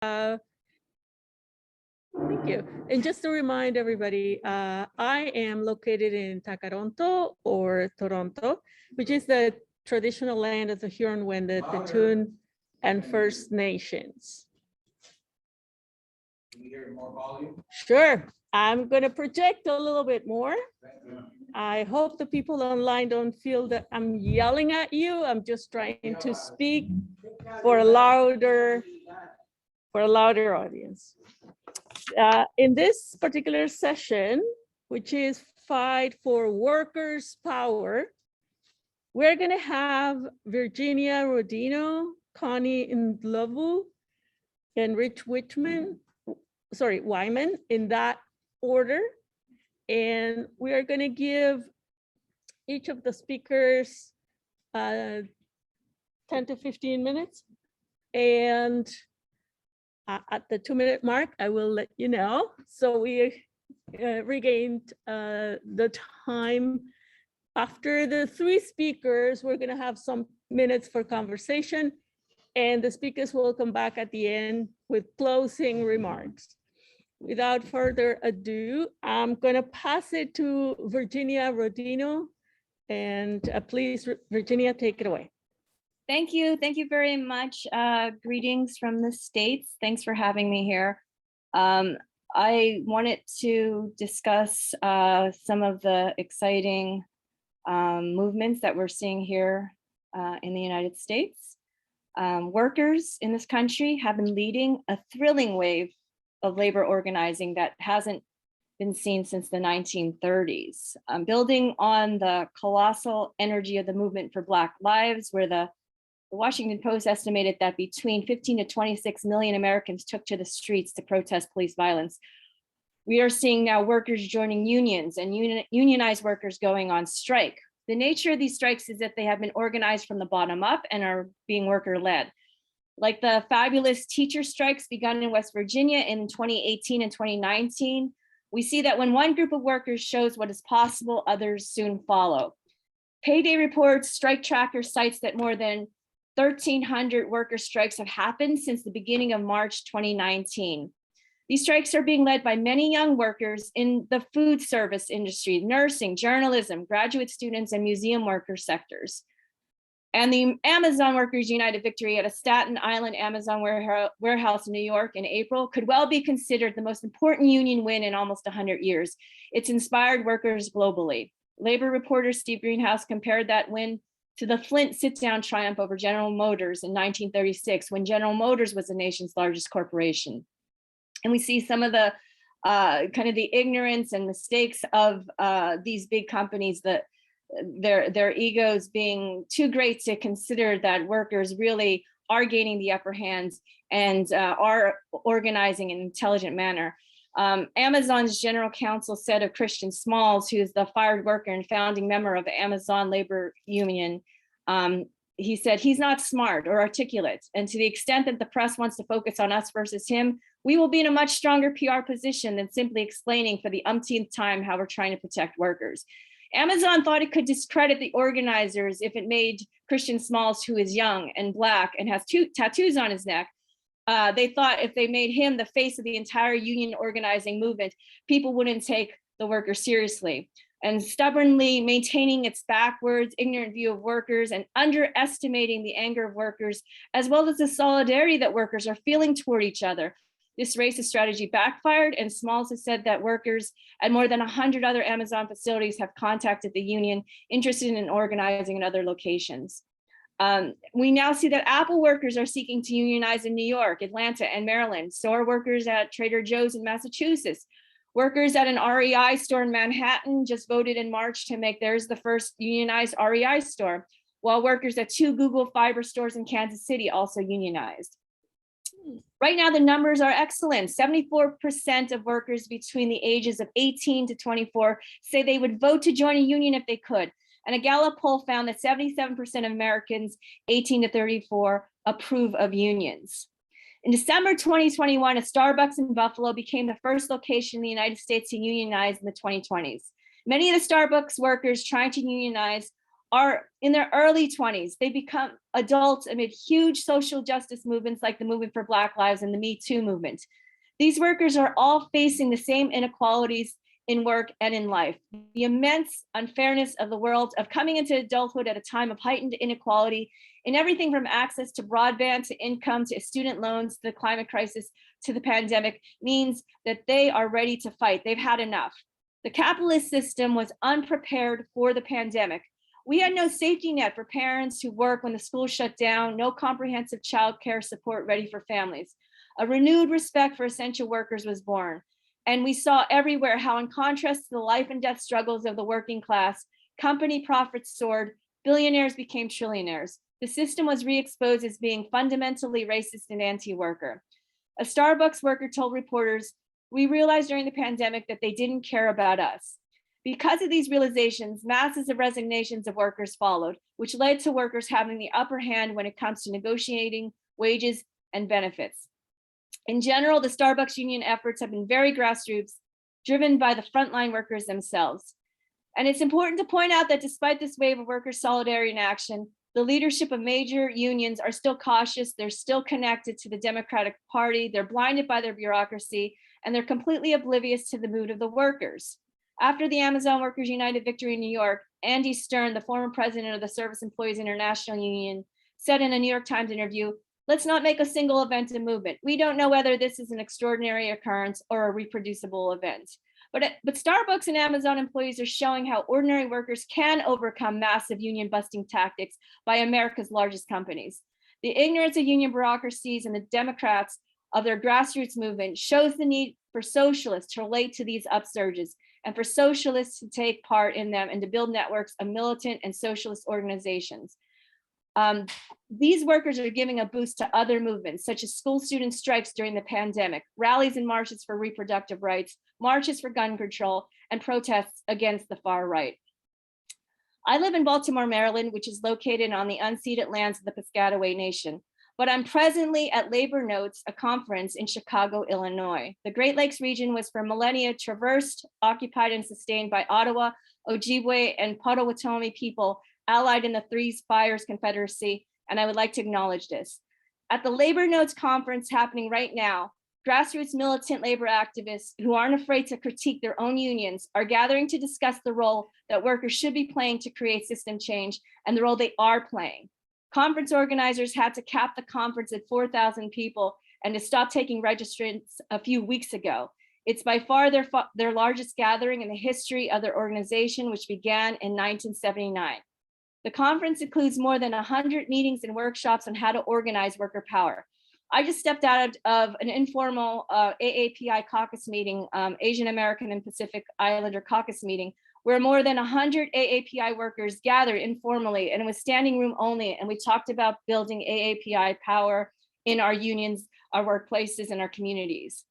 Thank you. And just to remind everybody, I am located in Takaronto or Toronto, which is the traditional land of the Huron-Wendat, the Toon, and First Nations. Can you hear more volume? Sure. I'm going to project a little bit more. I hope the people online don't feel that I'm yelling at you. I'm just trying to speak for a louder audience. In this particular session, which is Fight for Workers' Power, we're going to have Virginia Rodino, Connie Ndlovu, and Ritch Whyman in that order. And we are going to give each of the speakers 10 to 15 minutes. And at the 2-minute mark, I will let you know. So we regained the time. After the 3 speakers, we're going to have some minutes for conversation, and the speakers will come back at the end with closing remarks. Without further ado, I'm going to pass it to Virginia Rodino, and please, Virginia, take it away. Thank you. Thank you very much. Greetings from the States. Thanks for having me here. I wanted to discuss some of the exciting movements that we're seeing here in the United States. Workers in this country have been leading a thrilling wave of labor organizing that hasn't been seen since the 1930s. Building on the colossal energy of the movement for Black Lives, where the Washington Post estimated that between 15 to 26 million Americans took to the streets to protest police violence. We are seeing now workers joining unions and unionized workers going on strike. The nature of these strikes is that they have been organized from the bottom up and are being worker-led. Like the fabulous teacher strikes begun in West Virginia in 2018 and 2019, we see that when one group of workers shows what is possible, others soon follow. Payday Reports Strike Tracker cites that more than 1,300 worker strikes have happened since the beginning of March 2019. These strikes are being led by many young workers in the food service industry, nursing, journalism, graduate students, and museum worker sectors. And the Amazon Workers United victory at a Staten Island Amazon warehouse in New York in April could well be considered the most important union win in almost 100 years. It's inspired workers globally. Labor reporter Steve Greenhouse compared that win to the Flint sit-down triumph over General Motors in 1936, when General Motors was the nation's largest corporation. And we see some of the kind of the ignorance and mistakes of these big companies, that their egos being too great to consider that workers really are gaining the upper hands and are organizing in an intelligent manner. Amazon's general counsel said of Christian Smalls, who is the fired worker and founding member of the Amazon Labor Union, he said, he's not smart or articulate. And to the extent that the press wants to focus on us versus him, we will be in a much stronger PR position than simply explaining for the umpteenth time how we're trying to protect workers. Amazon thought it could discredit the organizers if it made Christian Smalls, who is young and Black and has 2 tattoos on his neck. They thought if they made him the face of the entire union organizing movement, people wouldn't take the workers seriously. And stubbornly maintaining its backwards, ignorant view of workers and underestimating the anger of workers, as well as the solidarity that workers are feeling toward each other. This racist strategy backfired, and Smalls has said that workers at more than 100 other Amazon facilities have contacted the union interested in organizing in other locations. We now see that Apple workers are seeking to unionize in New York, Atlanta, and Maryland. So are workers at Trader Joe's in Massachusetts. Workers at an REI store in Manhattan just voted in March to make theirs the first unionized REI store, while workers at 2 Google Fiber stores in Kansas City also unionized. Right now, the numbers are excellent. 74% of workers between the ages of 18 to 24 say they would vote to join a union if they could. And a Gallup poll found that 77% of Americans 18 to 34 approve of unions. In December 2021, a Starbucks in Buffalo became the first location in the United States to unionize in the 2020s. Many of the Starbucks workers trying to unionize are in their early 20s. They become adults amid huge social justice movements like the movement for Black Lives and the Me Too movement. These workers are all facing the same inequalities in work and in life. The immense unfairness of the world of coming into adulthood at a time of heightened inequality in everything from access to broadband, to income, to student loans, to the climate crisis, to the pandemic, means that they are ready to fight. They've had enough. The capitalist system was unprepared for the pandemic. We had no safety net for parents who work when the school shut down, no comprehensive childcare support ready for families. A renewed respect for essential workers was born. And we saw everywhere how, in contrast to the life and death struggles of the working class, company profits soared, billionaires became trillionaires. The system was re-exposed as being fundamentally racist and anti-worker. A Starbucks worker told reporters, "We realized during the pandemic that they didn't care about us." Because of these realizations, masses of resignations of workers followed, which led to workers having the upper hand when it comes to negotiating wages and benefits. In general, the Starbucks union efforts have been very grassroots, driven by the frontline workers themselves. And it's important to point out that despite this wave of worker solidarity in action, the leadership of major unions are still cautious. They're still connected to the Democratic Party. They're blinded by their bureaucracy, and they're completely oblivious to the mood of the workers. After the Amazon Workers United victory in New York, Andy Stern, the former president of the Service Employees International Union, said in a New York Times interview, "Let's not make a single event a movement. We don't know whether this is an extraordinary occurrence or a reproducible event." But Starbucks and Amazon employees are showing how ordinary workers can overcome massive union busting tactics by America's largest companies. The ignorance of union bureaucracies and the Democrats of their grassroots movement shows the need for socialists to relate to these upsurges and for socialists to take part in them and to build networks of militant and socialist organizations. These workers are giving a boost to other movements, such as school student strikes during the pandemic, rallies and marches for reproductive rights, marches for gun control, and protests against the far right. I live in Baltimore, Maryland, which is located on the unceded lands of the Piscataway Nation, but I'm presently at Labor Notes, a conference in Chicago, Illinois. The Great Lakes region was for millennia traversed, occupied, and sustained by Ottawa, Ojibwe, and Potawatomi people allied in the Three Spires Confederacy, and I would like to acknowledge this. At the Labor Notes conference happening right now, grassroots militant labor activists who aren't afraid to critique their own unions are gathering to discuss the role that workers should be playing to create system change and the role they are playing. Conference organizers had to cap the conference at 4,000 people and to stop taking registrants a few weeks ago. It's by far their largest gathering in the history of their organization, which began in 1979. The conference includes more than 100 meetings and workshops on how to organize worker power. I just stepped out of an informal AAPI caucus meeting, Asian American and Pacific Islander caucus meeting, where more than 100 AAPI workers gathered informally, and it was standing room only. And we talked about building AAPI power in our unions, our workplaces, and our communities.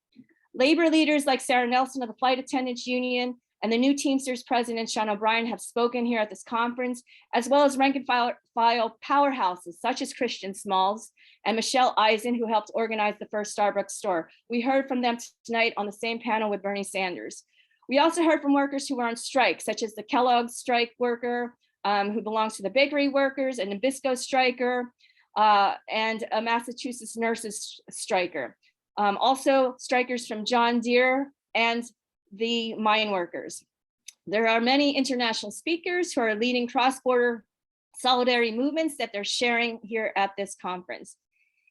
Labor leaders like Sarah Nelson of the Flight Attendants Union and the new Teamsters president, Sean O'Brien, have spoken here at this conference, as well as rank and file powerhouses such as Christian Smalls and Michelle Eisen, who helped organize the first Starbucks store. We heard from them tonight on the same panel with Bernie Sanders. We also heard from workers who were on strike, such as the Kellogg's strike worker, who belongs to the bakery workers, and Nabisco striker, and a Massachusetts nurses striker. Also strikers from John Deere and the mine workers. There are many international speakers who are leading cross-border solidarity movements that they're sharing here at this conference.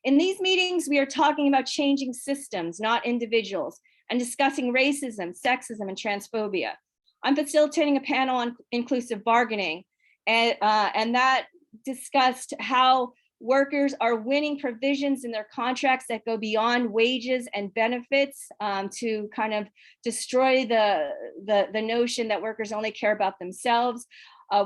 In these meetings, we are talking about changing systems, not individuals, and discussing racism, sexism, and transphobia. I'm facilitating a panel on inclusive bargaining, and that discussed how workers are winning provisions in their contracts that go beyond wages and benefits to kind of destroy the notion that workers only care about themselves.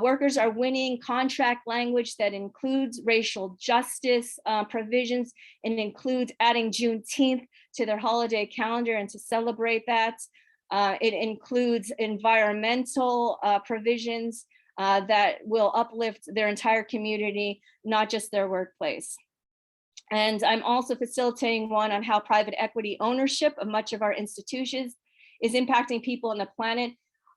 Workers are winning contract language that includes racial justice provisions and includes adding Juneteenth to their holiday calendar and to celebrate that. It includes environmental provisions that will uplift their entire community, not just their workplace. And I'm also facilitating one on how private equity ownership of much of our institutions is impacting people on the planet.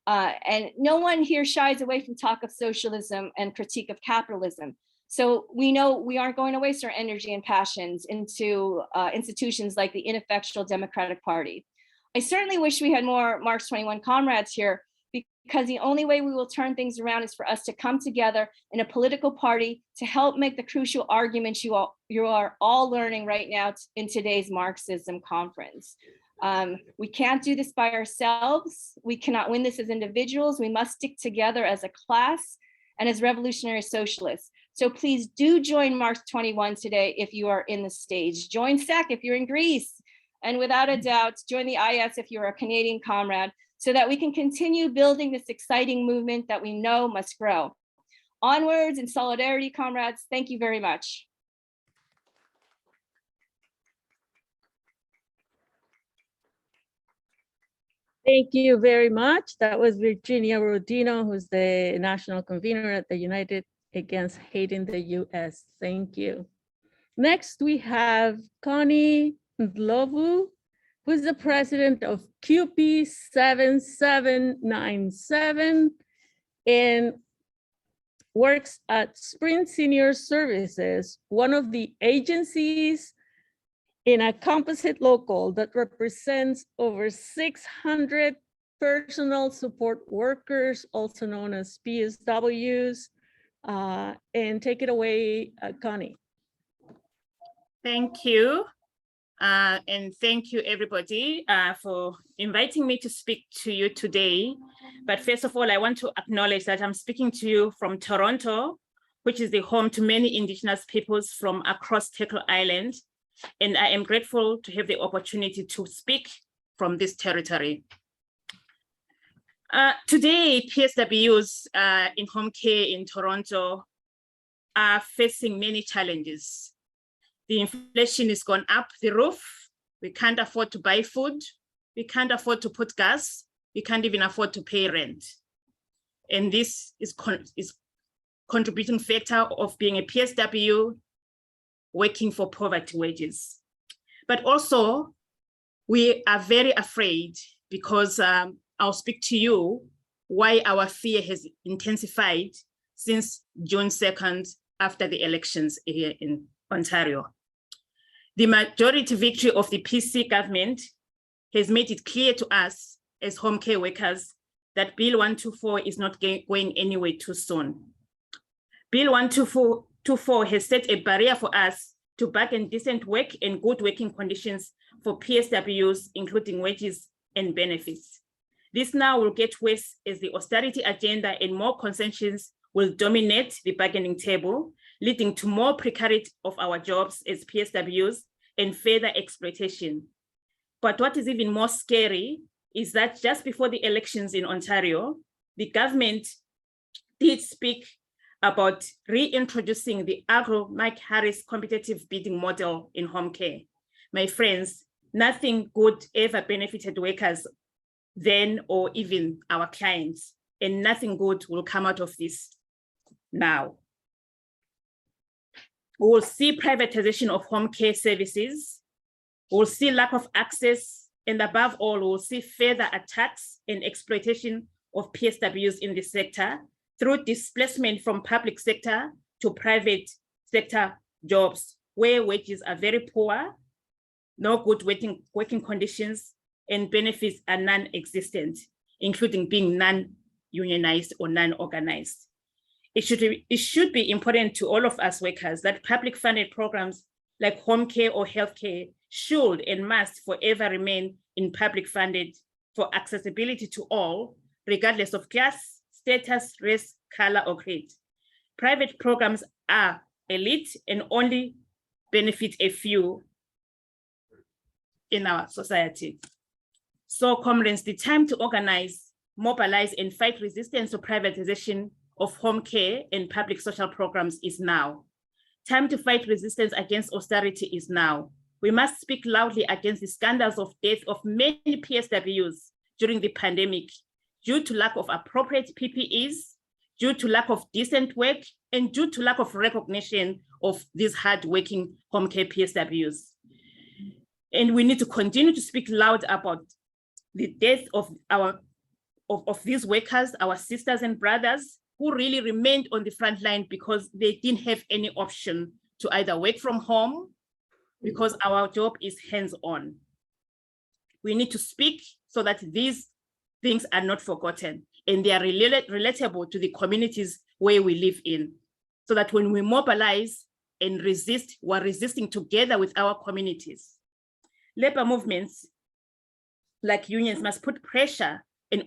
And no one here shies away from talk of socialism and critique of capitalism. So we know we aren't going to waste our energy and passions into institutions like the ineffectual Democratic Party. I certainly wish we had more Marx 21 comrades here, because the only way we will turn things around is for us to come together in a political party to help make the crucial arguments you are all learning right now in today's Marxism conference. We can't do this by ourselves. We cannot win this as individuals. We must stick together as a class and as revolutionary socialists. So please do join Marx 21 today if you are in the stage. Join SAC if you're in Greece. And without a doubt, join the IS if you're a Canadian comrade, so that we can continue building this exciting movement that we know must grow. Onwards in solidarity, comrades. Thank you very much. Thank you very much. That was Virginia Rodino, who's the national convener at the United Against Hating the US. Thank you. Next, we have Connie Ndlovu, who's the president of CUPE 7797 and works at Sprint Senior Services, one of the agencies in a composite local that represents over 600 personal support workers, also known as PSWs. And take it away, Connie. Thank you. And thank you, everybody, for inviting me to speak to you today. But first of all, I want to acknowledge that I'm speaking to you from Toronto, which is the home to many Indigenous peoples from across Turtle Island. And I am grateful to have the opportunity to speak from this territory. Today, PSWs in home care in Toronto are facing many challenges. The inflation has gone up the roof. We can't afford to buy food. We can't afford to put gas. We can't even afford to pay rent. And this is contributing factor of being a PSW working for poverty wages. But also, we are very afraid because I'll speak to you why our fear has intensified since June 2nd after the elections here in Ontario. The majority victory of the PC government has made it clear to us as home care workers that Bill 124 is not going anywhere too soon. Bill 124 has set a barrier for us to bargain decent work and good working conditions for PSWs, including wages and benefits. This now will get worse as the austerity agenda and more concessions will dominate the bargaining table, leading to more precarity of our jobs as PSWs and further exploitation. But what is even more scary is that just before the elections in Ontario, the government did speak about reintroducing the Mike Harris competitive bidding model in home care. My friends, nothing good ever benefited workers then or even our clients, and nothing good will come out of this now. We will see privatization of home care services. We'll see lack of access, and above all, we'll see further attacks and exploitation of PSWs in the sector through displacement from public sector to private sector jobs, where wages are very poor, no good working conditions, and benefits are non-existent, including being non-unionized or non-organized. It should be important to all of us workers that public funded programs like home care or healthcare should and must forever remain in public funded for accessibility to all, regardless of class, status, race, color, or creed. Private programs are elite and only benefit a few in our society. So, comrades, the time to organize, mobilize, and fight resistance to privatization of home care and public social programs is now. Time to fight resistance against austerity is now. We must speak loudly against the scandals of death of many PSWs during the pandemic due to lack of appropriate PPEs, due to lack of decent work, and due to lack of recognition of these hard-working home care PSWs. And we need to continue to speak loud about the death of of these workers, our sisters and brothers, who really remained on the front line because they didn't have any option to either work from home because our job is hands-on. We need to speak so that these things are not forgotten and they are relatable to the communities where we live in, so that when we mobilize and resist, we're resisting together with our communities. Labor movements like unions must put pressure and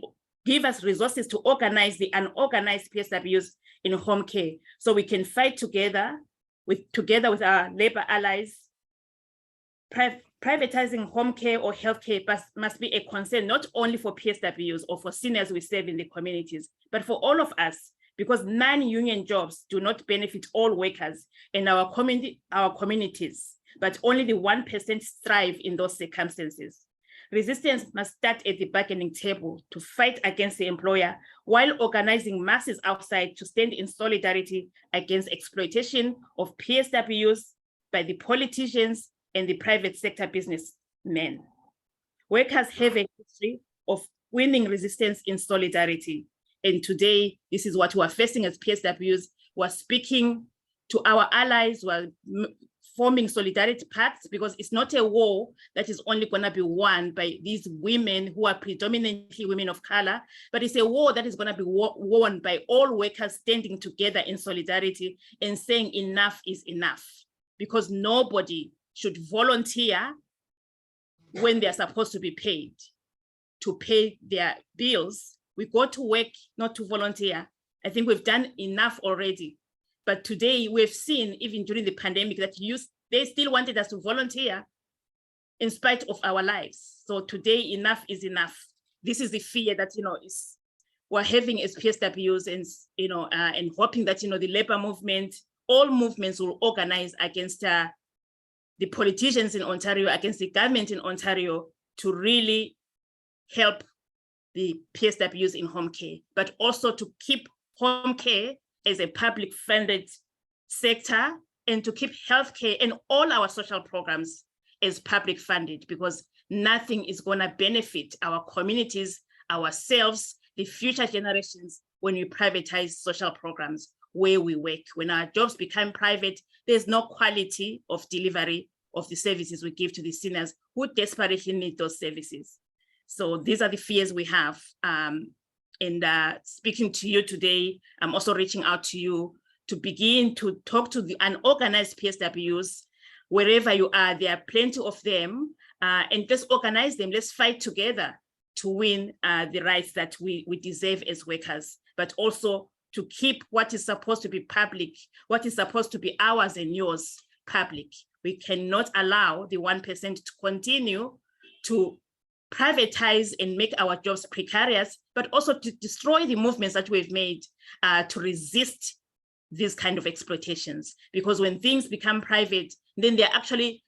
give us resources to organize the unorganized PSWs in home care, so we can fight together with our labor allies. Privatizing home care or healthcare must be a concern not only for PSWs or for seniors we serve in the communities, but for all of us, because non-union jobs do not benefit all workers in our communities, but only the 1% thrive in those circumstances. Resistance must start at the bargaining table to fight against the employer while organizing masses outside to stand in solidarity against exploitation of PSWs by the politicians and the private sector businessmen. Workers have a history of winning resistance in solidarity. And today, this is what we're facing as PSWs. We're speaking to our allies, we're forming solidarity pacts, because it's not a war that is only gonna be won by these women who are predominantly women of color, but it's a war that is gonna be won by all workers standing together in solidarity and saying enough is enough, because nobody should volunteer when they're supposed to be paid to pay their bills. We go to work not to volunteer. I think we've done enough already. But today we've seen, even during the pandemic, that they still wanted us to volunteer in spite of our lives. So today, enough is enough. This is the fear that we're having as PSWs, and and hoping that the labor movement, all movements will organize against the politicians in Ontario, against the government in Ontario, to really help the PSWs in home care, but also to keep home care as a public funded sector, and to keep healthcare and all our social programs as public funded, because nothing is gonna benefit our communities, ourselves, the future generations when we privatize social programs where we work. When our jobs become private, there's no quality of delivery of the services we give to the seniors who desperately need those services. So these are the fears we have. Speaking to you today, I'm also reaching out to you to begin to talk to the unorganized PSWs, wherever you are. There are plenty of them, and let's organize them. Let's fight together to win the rights that we deserve as workers, but also to keep what is supposed to be public, what is supposed to be ours and yours public. We cannot allow the 1% to continue to privatize and make our jobs precarious, but also to destroy the movements that we've made to resist these kind of exploitations. Because when things become private, then they're actually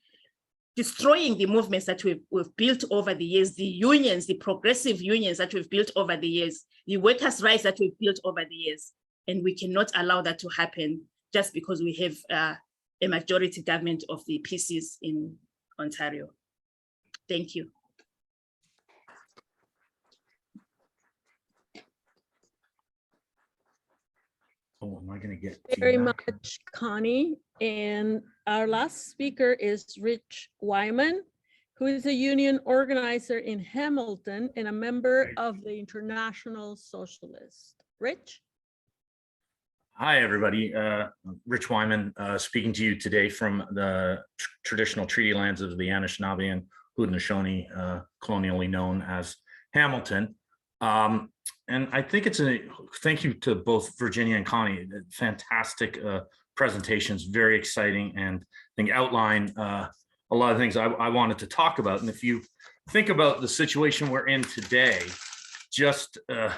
destroying the movements that we've built over the years, the unions, the progressive unions that we've built over the years, the workers' rights that we've built over the years. And we cannot allow that to happen just because we have a majority government of the PCs in Ontario. Thank you. Oh, am I going to get Very feedback? much, Connie. And our last speaker is Ritch Whyman, who is a union organizer in Hamilton and a member of the International Socialists. Ritch? Hi, everybody. Ritch Whyman speaking to you today from the traditional treaty lands of the Anishinaabe and Haudenosaunee, colonially known as Hamilton. And I think it's thank you to both Virginia and Connie. Fantastic presentations, very exciting, and I think outline a lot of things I wanted to talk about. And if you think about the situation we're in today, just a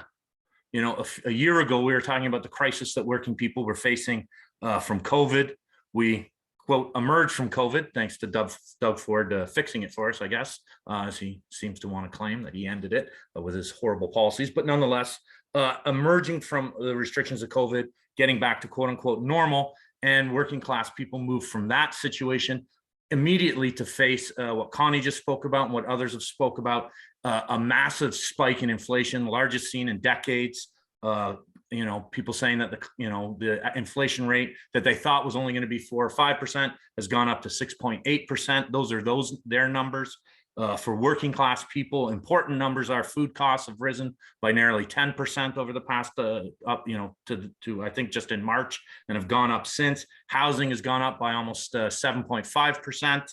year ago, we were talking about the crisis that working people were facing from COVID. We, quote, emerged from COVID, thanks to Doug Ford fixing it for us, I guess, as he seems to want to claim that he ended it with his horrible policies. But nonetheless, emerging from the restrictions of COVID, getting back to quote unquote normal, and working class people moved from that situation immediately to face what Connie just spoke about and what others have spoke about, a massive spike in inflation, largest seen in decades. You know, people saying that the inflation rate that they thought was only going to be 4 or 5% has gone up to 6.8%. Those are their numbers. For working class people, important numbers are food costs have risen by nearly 10% over the past up, you know, to I think just in March, and have gone up since. Housing has gone up by almost 7.5%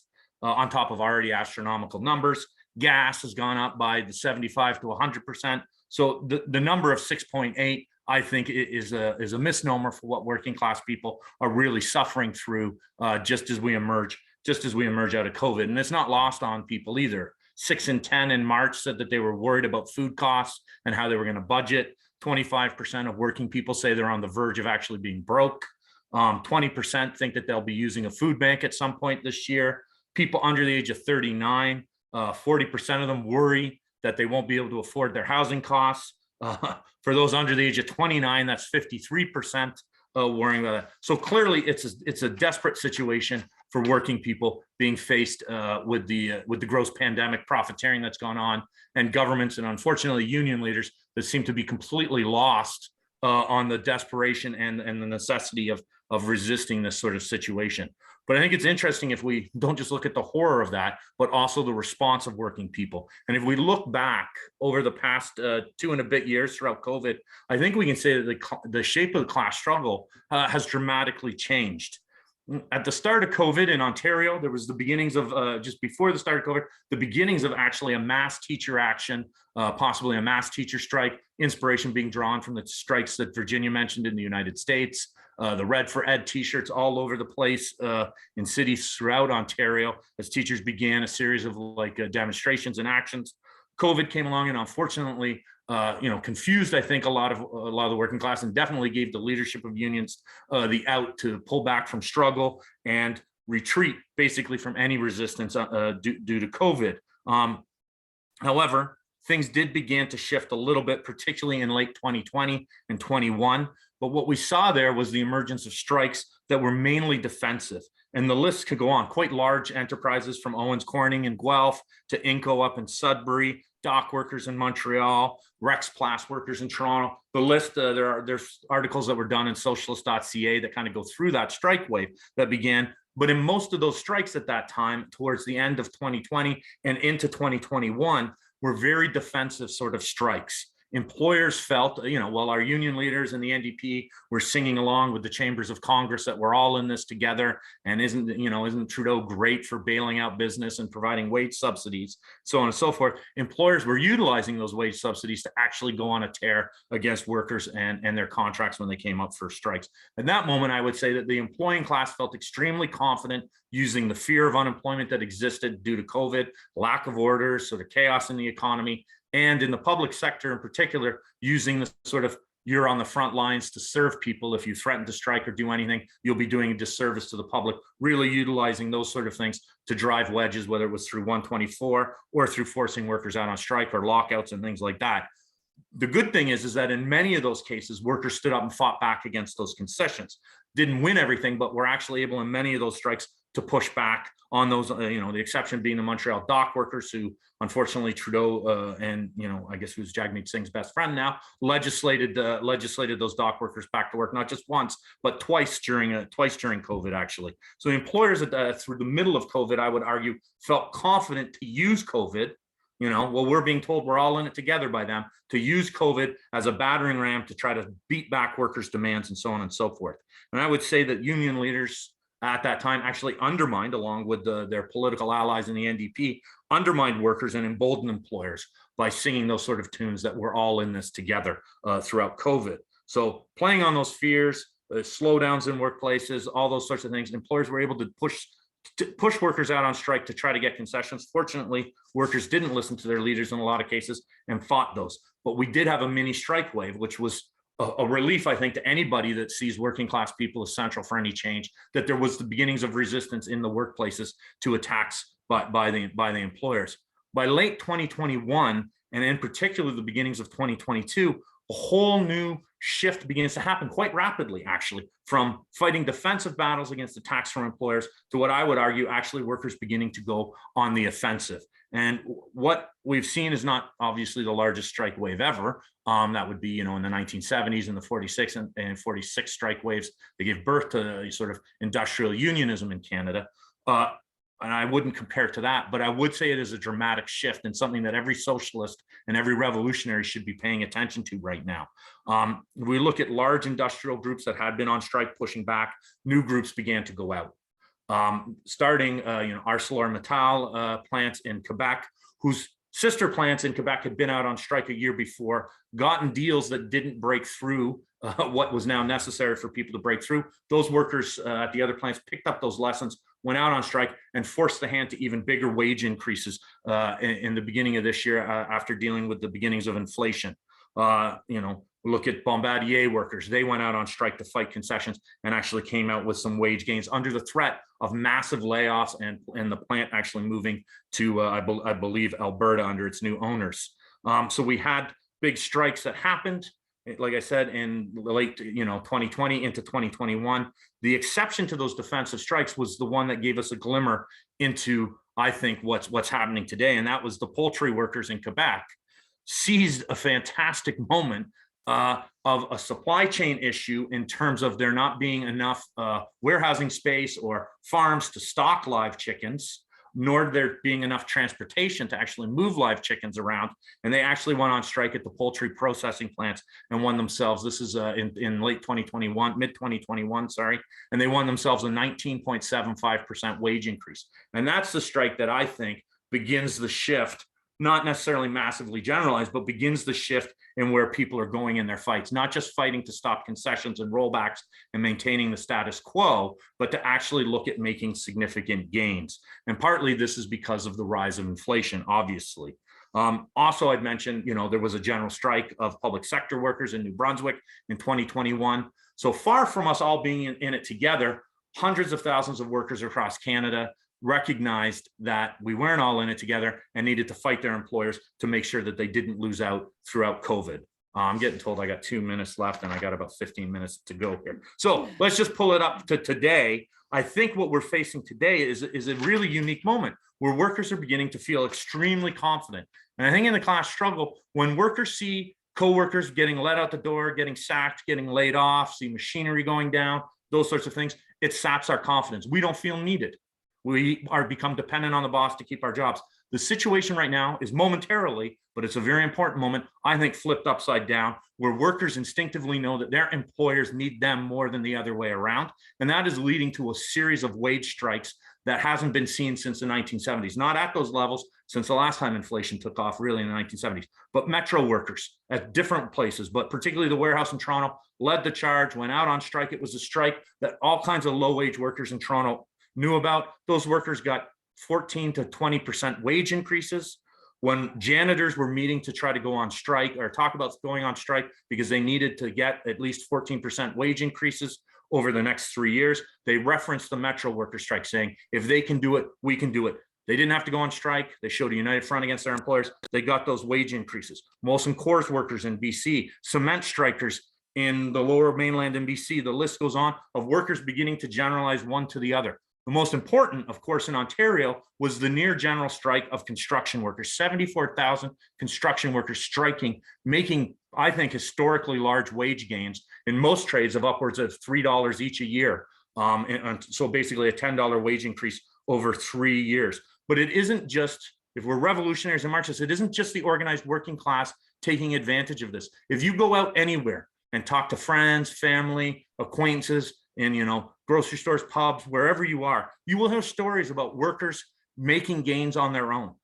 on top of already astronomical numbers. Gas has gone up by the 75 to 100%. So the number of 6.8, I think, is a misnomer for what working class people are really suffering through just as we emerge out of COVID. And it's not lost on people either. 6 in 10 in March said that they were worried about food costs and how they were going to budget. 25% of working people say they're on the verge of actually being broke. 20% think that they'll be using a food bank at some point this year. People under the age of 39, 40% of them worry that they won't be able to afford their housing costs. For those under the age of 29, that's 53% worrying about that. So clearly, it's a desperate situation for working people being faced with the gross pandemic profiteering that's gone on, and governments and unfortunately union leaders that seem to be completely lost on the desperation and the necessity of resisting this sort of situation. But I think it's interesting if we don't just look at the horror of that, but also the response of working people. And if we look back over the past 2 and a bit years throughout COVID, I think we can say that the shape of the class struggle has dramatically changed. At the start of COVID in Ontario, there was the beginnings of, just before the start of COVID, the beginnings of actually a mass teacher action, possibly a mass teacher strike, inspiration being drawn from the strikes that Virginia mentioned in the United States. The Red for Ed t-shirts all over the place in cities throughout Ontario as teachers began a series of demonstrations and actions. COVID came along and unfortunately, confused, I think, a lot of the working class, and definitely gave the leadership of unions the out to pull back from struggle and retreat basically from any resistance due to COVID. However, things did begin to shift a little bit, particularly in late 2020 and 21. But what we saw there was the emergence of strikes that were mainly defensive. And the list could go on. Quite large enterprises from Owens Corning in Guelph to Inco up in Sudbury, dock workers in Montreal, Rexplast workers in Toronto. The list, there's articles that were done in Socialist.Ca that kind of go through that strike wave that began. But in most of those strikes at that time, towards the end of 2020 and into 2021, were very defensive sort of strikes. Employers felt, while our union leaders and the NDP were singing along with the chambers of Congress that we're all in this together, and isn't Trudeau great for bailing out business and providing wage subsidies, so on and so forth. Employers were utilizing those wage subsidies to actually go on a tear against workers and their contracts when they came up for strikes. At that moment, I would say that the employing class felt extremely confident using the fear of unemployment that existed due to COVID, lack of orders, sort of chaos in the economy, and in the public sector in particular, using the sort of, you're on the front lines to serve people. If you threaten to strike or do anything, you'll be doing a disservice to the public, really utilizing those sort of things to drive wedges, whether it was through 124 or through forcing workers out on strike or lockouts and things like that. The good thing is that in many of those cases, workers stood up and fought back against those concessions. Didn't win everything, but were actually able in many of those strikes to push back on those, the exception being the Montreal dock workers, who unfortunately Trudeau and, I guess who's Jagmeet Singh's best friend now, legislated those dock workers back to work, not just once, but twice during COVID, actually. So the employers through the middle of COVID, I would argue, felt confident to use COVID. We're being told we're all in it together by them, to use COVID as a battering ram to try to beat back workers' demands and so on and so forth. And I would say that union leaders at that time actually undermined, along with their political allies in the NDP, undermined workers and emboldened employers by singing those sort of tunes that we're all in this together throughout COVID. So playing on those fears, slowdowns in workplaces, all those sorts of things, employers were able to push workers out on strike to try to get concessions. Fortunately, workers didn't listen to their leaders in a lot of cases and fought those. But we did have a mini strike wave, which was a relief, I think, to anybody that sees working class people as central for any change, that there was the beginnings of resistance in the workplaces to attacks by the employers. By late 2021, and in particular the beginnings of 2022, a whole new shift begins to happen quite rapidly, actually, from fighting defensive battles against attacks from employers to what I would argue actually workers beginning to go on the offensive. And what we've seen is not obviously the largest strike wave ever. That would be, you know, in the 1970s and the 46 and 46 strike waves that gave birth to sort of industrial unionism in Canada. And I wouldn't compare to that, but I would say it is a dramatic shift and something that every socialist and every revolutionary should be paying attention to right now. We look at large industrial groups that had been on strike pushing back, new groups began to go out. Starting, you know, ArcelorMittal plants in Quebec, whose sister plants in Quebec had been out on strike a year before, gotten deals that didn't break through what was now necessary for people to break through. Those workers at the other plants picked up those lessons, went out on strike, and forced the hand to even bigger wage increases in the beginning of this year after dealing with the beginnings of inflation. You know, look at Bombardier workers. They went out on strike to fight concessions and actually came out with some wage gains under the threat of massive layoffs and the plant actually moving to, I believe, Alberta under its new owners. So we had big strikes that happened, like I said, in late, you know, 2020 into 2021. The exception to those defensive strikes was the one that gave us a glimmer into, I think, what's happening today. And that was the poultry workers in Quebec seized a fantastic moment of a supply chain issue in terms of there not being enough warehousing space or farms to stock live chickens, nor there being enough transportation to actually move live chickens around. And they actually went on strike at the poultry processing plants and won themselves, this is in late 2021, mid 2021, sorry, and they won themselves a 19.75% wage increase. And that's the strike that I think begins the shift, not necessarily massively generalized, but begins the shift in where people are going in their fights, not just fighting to stop concessions and rollbacks and maintaining the status quo, but to actually look at making significant gains. And partly this is because of the rise of inflation, obviously. Also, I'd mentioned, you know, there was a general strike of public sector workers in New Brunswick in 2021. So far from us all being in it together, hundreds of thousands of workers across Canada recognized that we weren't all in it together and needed to fight their employers to make sure that they didn't lose out throughout COVID. I'm getting told I got 2 minutes left and I got about 15 minutes to go here. So let's just pull it up to today. I think what we're facing today is a really unique moment where workers are beginning to feel extremely confident. And I think in the class struggle, when workers see co-workers getting let out the door, getting sacked, getting laid off, see machinery going down, those sorts of things, it saps our confidence. We don't feel needed. We are become dependent on the boss to keep our jobs. The situation right now is momentarily, but it's a very important moment, I think, flipped upside down, where workers instinctively know that their employers need them more than the other way around. And that is leading to a series of wage strikes that hasn't been seen since the 1970s, not at those levels since the last time inflation took off, really in the 1970s, but metro workers at different places, but particularly the warehouse in Toronto led the charge, went out on strike. It was a strike that all kinds of low wage workers in Toronto knew about. Those workers got 14 to 20% wage increases. When janitors were meeting to try to go on strike or talk about going on strike because they needed to get at least 14% wage increases over the next 3 years, they referenced the metro worker strike, saying, if they can do it, we can do it. They didn't have to go on strike. They showed a united front against their employers. They got those wage increases. Molson Coors workers in BC, cement strikers in the lower mainland in BC, the list goes on of workers beginning to generalize one to the other. The most important, of course, in Ontario was the near general strike of construction workers, 74,000 construction workers striking, making, I think, historically large wage gains in most trades of upwards of $3 each a year. And so basically a $10 wage increase over 3 years. But it isn't just, if we're revolutionaries and Marxists, it isn't just the organized working class taking advantage of this. If you go out anywhere and talk to friends, family, acquaintances, in, you know, grocery stores, pubs, wherever you are, you will hear stories about workers making gains on their own.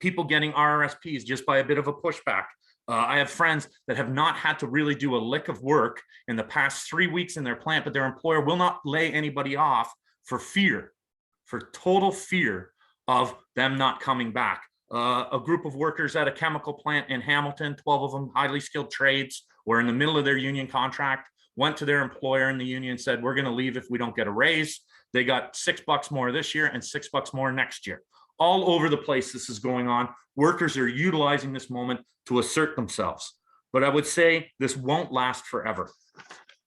People getting RRSPs just by a bit of a pushback. I have friends that have not had to really do a lick of work in the past 3 weeks in their plant, but their employer will not lay anybody off for fear, for total fear of them not coming back. A group of workers at a chemical plant in Hamilton, 12 of them highly skilled trades, were in the middle of their union contract, went to their employer in the union, said, we're going to leave if we don't get a raise. They got $6 more this year and $6 more next year. All over the place this is going on. Workers are utilizing this moment to assert themselves. But I would say this won't last forever.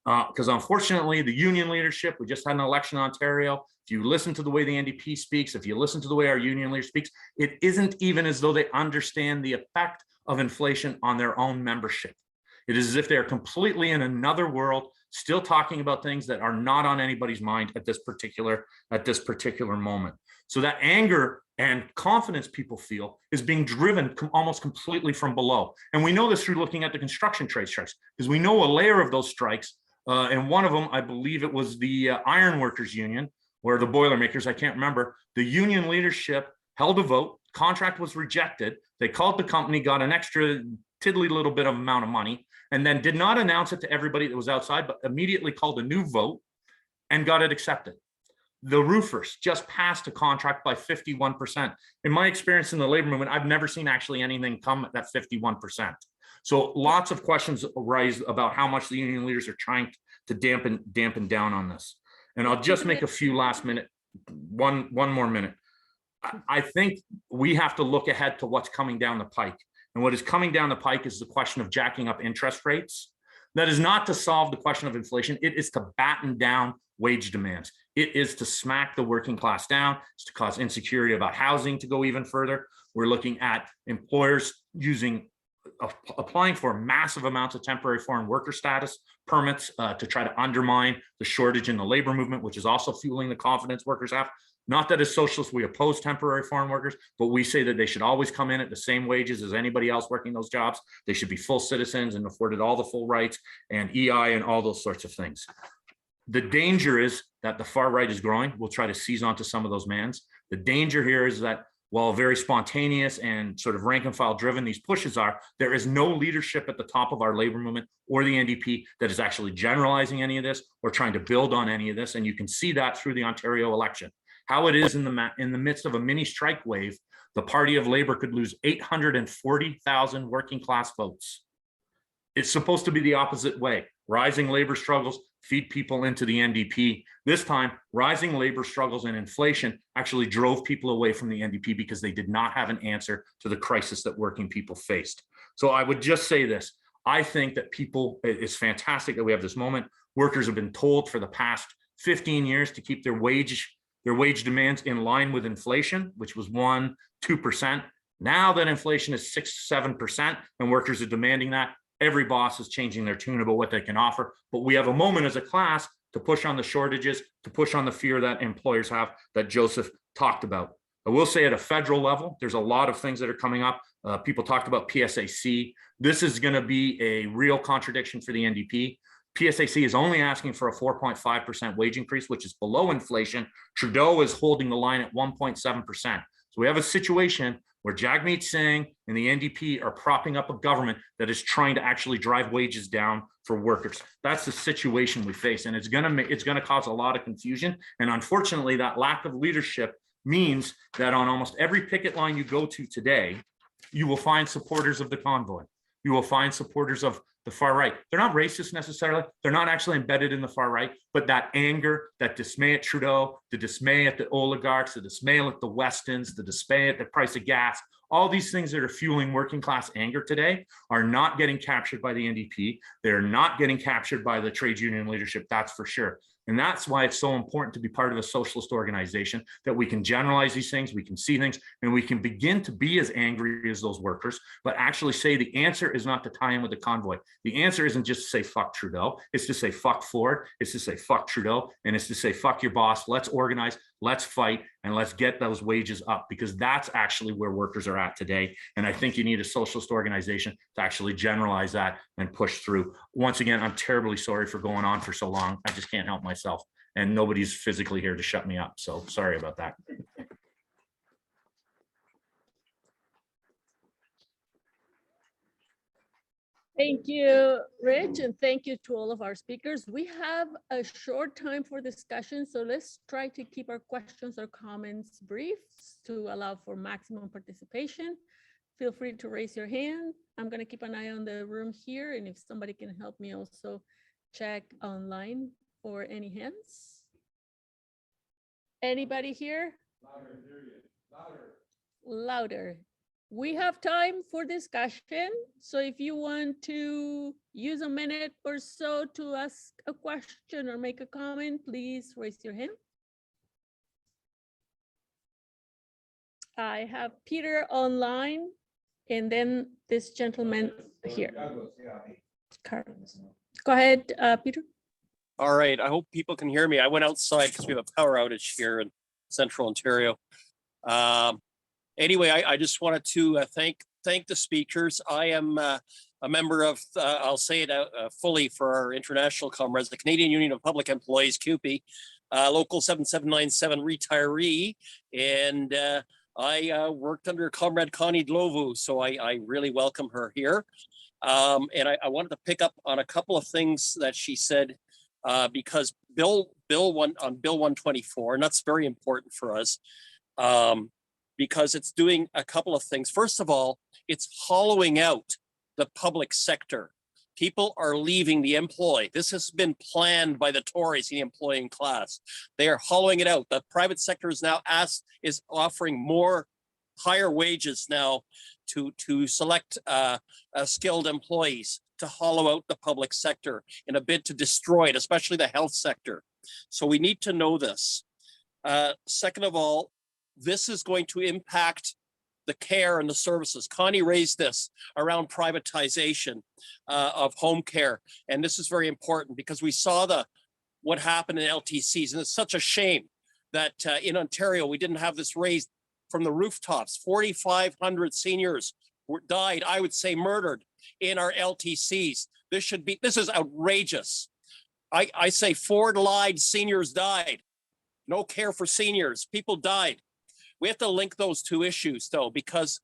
Because unfortunately, the union leadership, we just had an election in Ontario. If you listen to the way the NDP speaks, if you listen to the way our union leader speaks, it isn't even as though they understand the effect of inflation on their own membership. It is as if they're completely in another world, still talking about things that are not on anybody's mind at this particular moment. So that anger and confidence people feel is being driven almost completely from below. And we know this through looking at the construction trade strikes, because we know a layer of those strikes. And one of them, I believe it was the Iron Workers Union, or the Boilermakers, I can't remember. The union leadership held a vote, contract was rejected. They called the company, got an extra tiddly little bit of amount of money, and then did not announce it to everybody that was outside, but immediately called a new vote and got it accepted. The roofers just passed a contract by 51%. In my experience in the labor movement, I've never seen actually anything come at that 51%. So lots of questions arise about how much the union leaders are trying to dampen down on this. And I'll just make a few last minute, one more minute. I think we have to look ahead to what's coming down the pike. And what is coming down the pike is the question of jacking up interest rates. That is not to solve the question of inflation. It is to batten down wage demands. It is to smack the working class down. It's to cause insecurity about housing to go even further. We're looking at employers applying for massive amounts of temporary foreign worker status permits to try to undermine the shortage in the labor movement, which is also fueling the confidence workers have. Not that as socialists we oppose temporary foreign workers, but we say that they should always come in at the same wages as anybody else working those jobs. They should be full citizens and afforded all the full rights and EI and all those sorts of things. The danger is that the far right is growing. We'll try to seize onto some of those mans. The danger here is that while very spontaneous and sort of rank and file driven these pushes are, there is no leadership at the top of our labor movement or the NDP that is actually generalizing any of this or trying to build on any of this. And you can see that through the Ontario election. How it is in the midst of a mini strike wave, the Party of Labor could lose 840,000 working class votes. It's supposed to be the opposite way. Rising labor struggles feed people into the NDP. This time, rising labor struggles and inflation actually drove people away from the NDP because they did not have an answer to the crisis that working people faced. So I would just say this. I think that it's fantastic that we have this moment. Workers have been told for the past 15 years to keep their wage demands in line with inflation, which was 1-2%. Now that inflation is 6-7% and workers are demanding that, every boss is changing their tune about what they can offer. But we have a moment as a class to push on the shortages, to push on the fear that employers have that Joseph talked about. I will say at a federal level, there's a lot of things that are coming up. People talked about PSAC. This is going to be a real contradiction for the NDP. PSAC is only asking for a 4.5% wage increase, which is below inflation. Trudeau is holding the line at 1.7%. So we have a situation where Jagmeet Singh and the NDP are propping up a government that is trying to actually drive wages down for workers. That's the situation we face, and it's gonna cause a lot of confusion. And unfortunately, that lack of leadership means that on almost every picket line you go to today, you will find supporters of the convoy. You will find supporters of the far right. They're not racist necessarily. They're not actually embedded in the far right, but that anger, that dismay at Trudeau, the dismay at the oligarchs, the dismay at the Westons, the dismay at the price of gas, all these things that are fueling working class anger today are not getting captured by the NDP. They're not getting captured by the trade union leadership, that's for sure. And that's why it's so important to be part of a socialist organization, that we can generalize these things, we can see things, and we can begin to be as angry as those workers, but actually say the answer is not to tie in with the convoy. The answer isn't just to say fuck Trudeau, it's to say fuck Ford, it's to say fuck Trudeau, and it's to say fuck your boss. Let's organize, let's fight, and let's get those wages up, because that's actually where workers are at today. And I think you need a socialist organization to actually generalize that and push through. Once again, I'm terribly sorry for going on for so long. I just can't help myself, and nobody's physically here to shut me up. So sorry about that. Thank you, Rich, and thank you to all of our speakers. We have a short time for discussion, so let's try to keep our questions or comments brief to allow for maximum participation. Feel free to raise your hand. I'm going to keep an eye on the room here, and if somebody can help me also check online for any hands. Anybody here? Louder. we have time for discussion. So if you want to use a minute or so to ask a question or make a comment, please raise your hand. I have Peter online and then this gentleman here. Carlos. Go ahead, Peter. All right, I hope people can hear me. I went outside because we have a power outage here in Central Ontario. Anyway, I just wanted to thank the speakers. I am a member of, I'll say it fully for our international comrades, the Canadian Union of Public Employees, CUPE, Local 7797 retiree, and I worked under Comrade Connie Ndlovu, so I really welcome her here. And I wanted to pick up on a couple of things that she said, because Bill 124, and that's very important for us, because it's doing a couple of things. First of all, it's hollowing out the public sector. People are leaving the employ. This has been planned by the Tories, the employing class. They are hollowing it out. The private sector is now is offering more higher wages now to select skilled employees, to hollow out the public sector in a bid to destroy it, especially the health sector. So we need to know this. Second of all, this is going to impact the care and the services. Connie raised this around privatization of home care. And this is very important because we saw what happened in LTCs. And it's such a shame that in Ontario, we didn't have this raised from the rooftops. 4,500 seniors died, I would say murdered, in our LTCs. This is outrageous. I say Ford-lied seniors died. No care for seniors, people died. We have to link those two issues though, because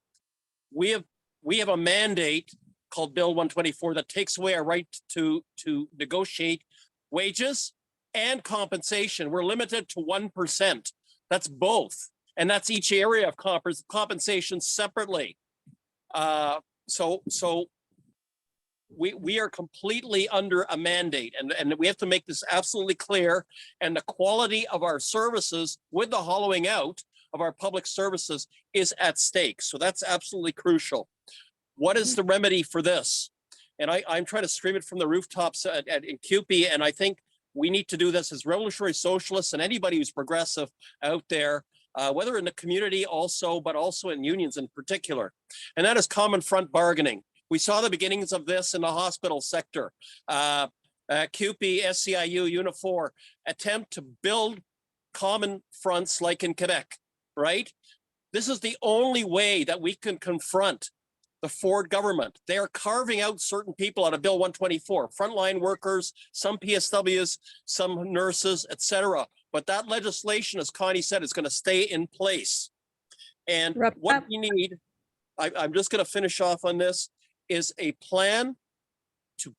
we have a mandate called Bill 124 that takes away our right to negotiate wages and compensation. We're limited to 1%. That's both. And that's each area of compensation separately. So we are completely under a mandate, and we have to make this absolutely clear. And the quality of our services with the hollowing out of our public services is at stake. So that's absolutely crucial. What is the remedy for this? And I'm trying to scream it from the rooftops in CUPE, and I think we need to do this as revolutionary socialists and anybody who's progressive out there, whether in the community also, but also in unions in particular. And that is common front bargaining. We saw the beginnings of this in the hospital sector. CUPE, SCIU, Unifor attempt to build common fronts like in Quebec, right? This is the only way that we can confront the Ford government. They are carving out certain people out of Bill 124, frontline workers, some PSWs, some nurses, etc. But that legislation, as Connie said, is going to stay in place. And what we need, I'm just going to finish off on this, is a plan to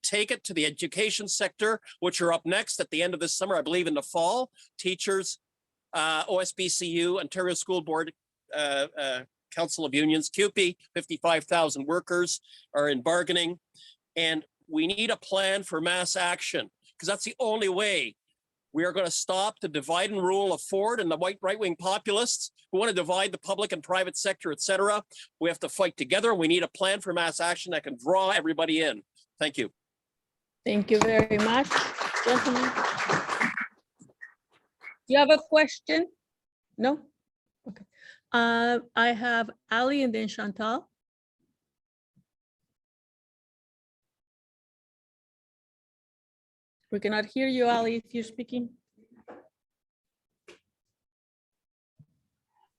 take it to the education sector, which are up next at the end of this summer, I believe in the fall. Teachers, OSBCU, Ontario School Board, Council of Unions, CUPE, 55,000 workers are in bargaining. And we need a plan for mass action, because that's the only way we are going to stop the divide and rule of Ford and the white right-wing populists who want to divide the public and private sector, etc. We have to fight together. We need a plan for mass action that can draw everybody in. Thank you. Thank you very much, gentlemen. You have a question? No? Okay. I have Ali and then Chantal. We cannot hear you, Ali, if you're speaking.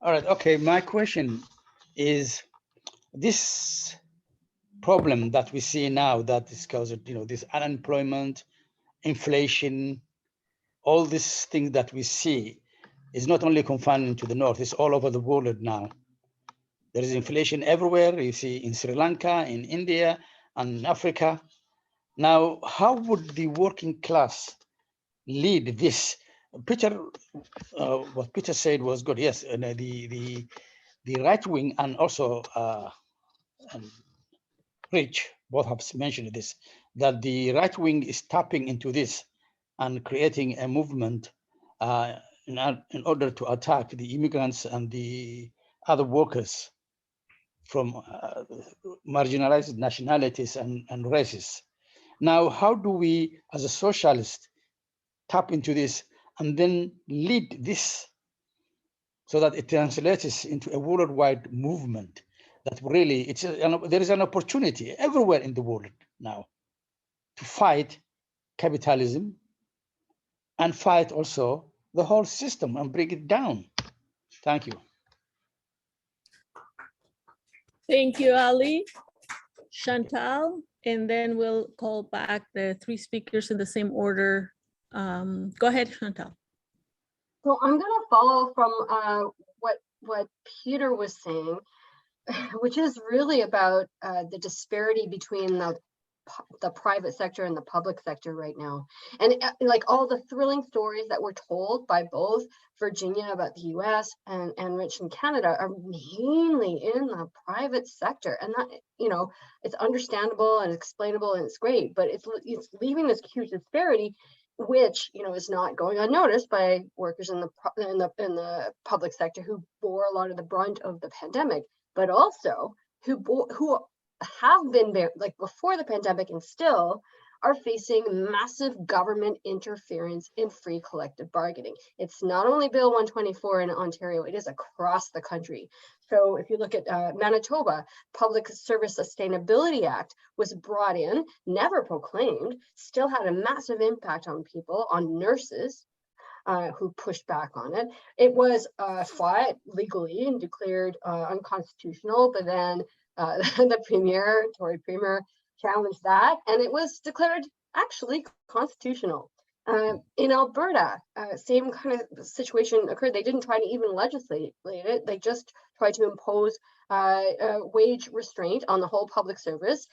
All right, okay, my question is, this problem that we see now that is caused, this unemployment, inflation, all these things that we see is not only confined to the North, it's all over the world now. There is inflation everywhere. You see in Sri Lanka, in India, and Africa. Now, how would the working class lead this? What Peter said was good. Yes, and the right wing and also Ritch both have mentioned this, that the right wing is tapping into this and creating a movement in order to attack the immigrants and the other workers from marginalized nationalities and races. Now, how do we, as a socialist, tap into this and then lead this so that it translates into a worldwide movement that really, there is an opportunity everywhere in the world now to fight capitalism and fight also the whole system and break it down. Thank you. Thank you, Ali. Chantal, and then we'll call back the three speakers in the same order. Go ahead, Chantal. So I'm going to follow from what Peter was saying, which is really about the disparity between the private sector and the public sector right now. And like all the thrilling stories that were told by both Virginia about the US and Ritch in Canada are mainly in the private sector. And that, you know, it's understandable and explainable and it's great, but it's leaving this huge disparity, which, you know, is not going unnoticed by workers in the public sector who bore a lot of the brunt of the pandemic, but also who have been there like before the pandemic and still are facing massive government interference in free collective bargaining. It's not only Bill 124 in Ontario, it is across the country. So if you look at Manitoba, Public Service Sustainability Act was brought in, never proclaimed, still had a massive impact on people, on nurses, who pushed back on it. It was fought legally and declared unconstitutional, but then the Tory Premier, challenged that, and it was declared actually constitutional. In Alberta, same kind of situation occurred. They didn't try to even legislate it. They just tried to impose wage restraint on the whole public service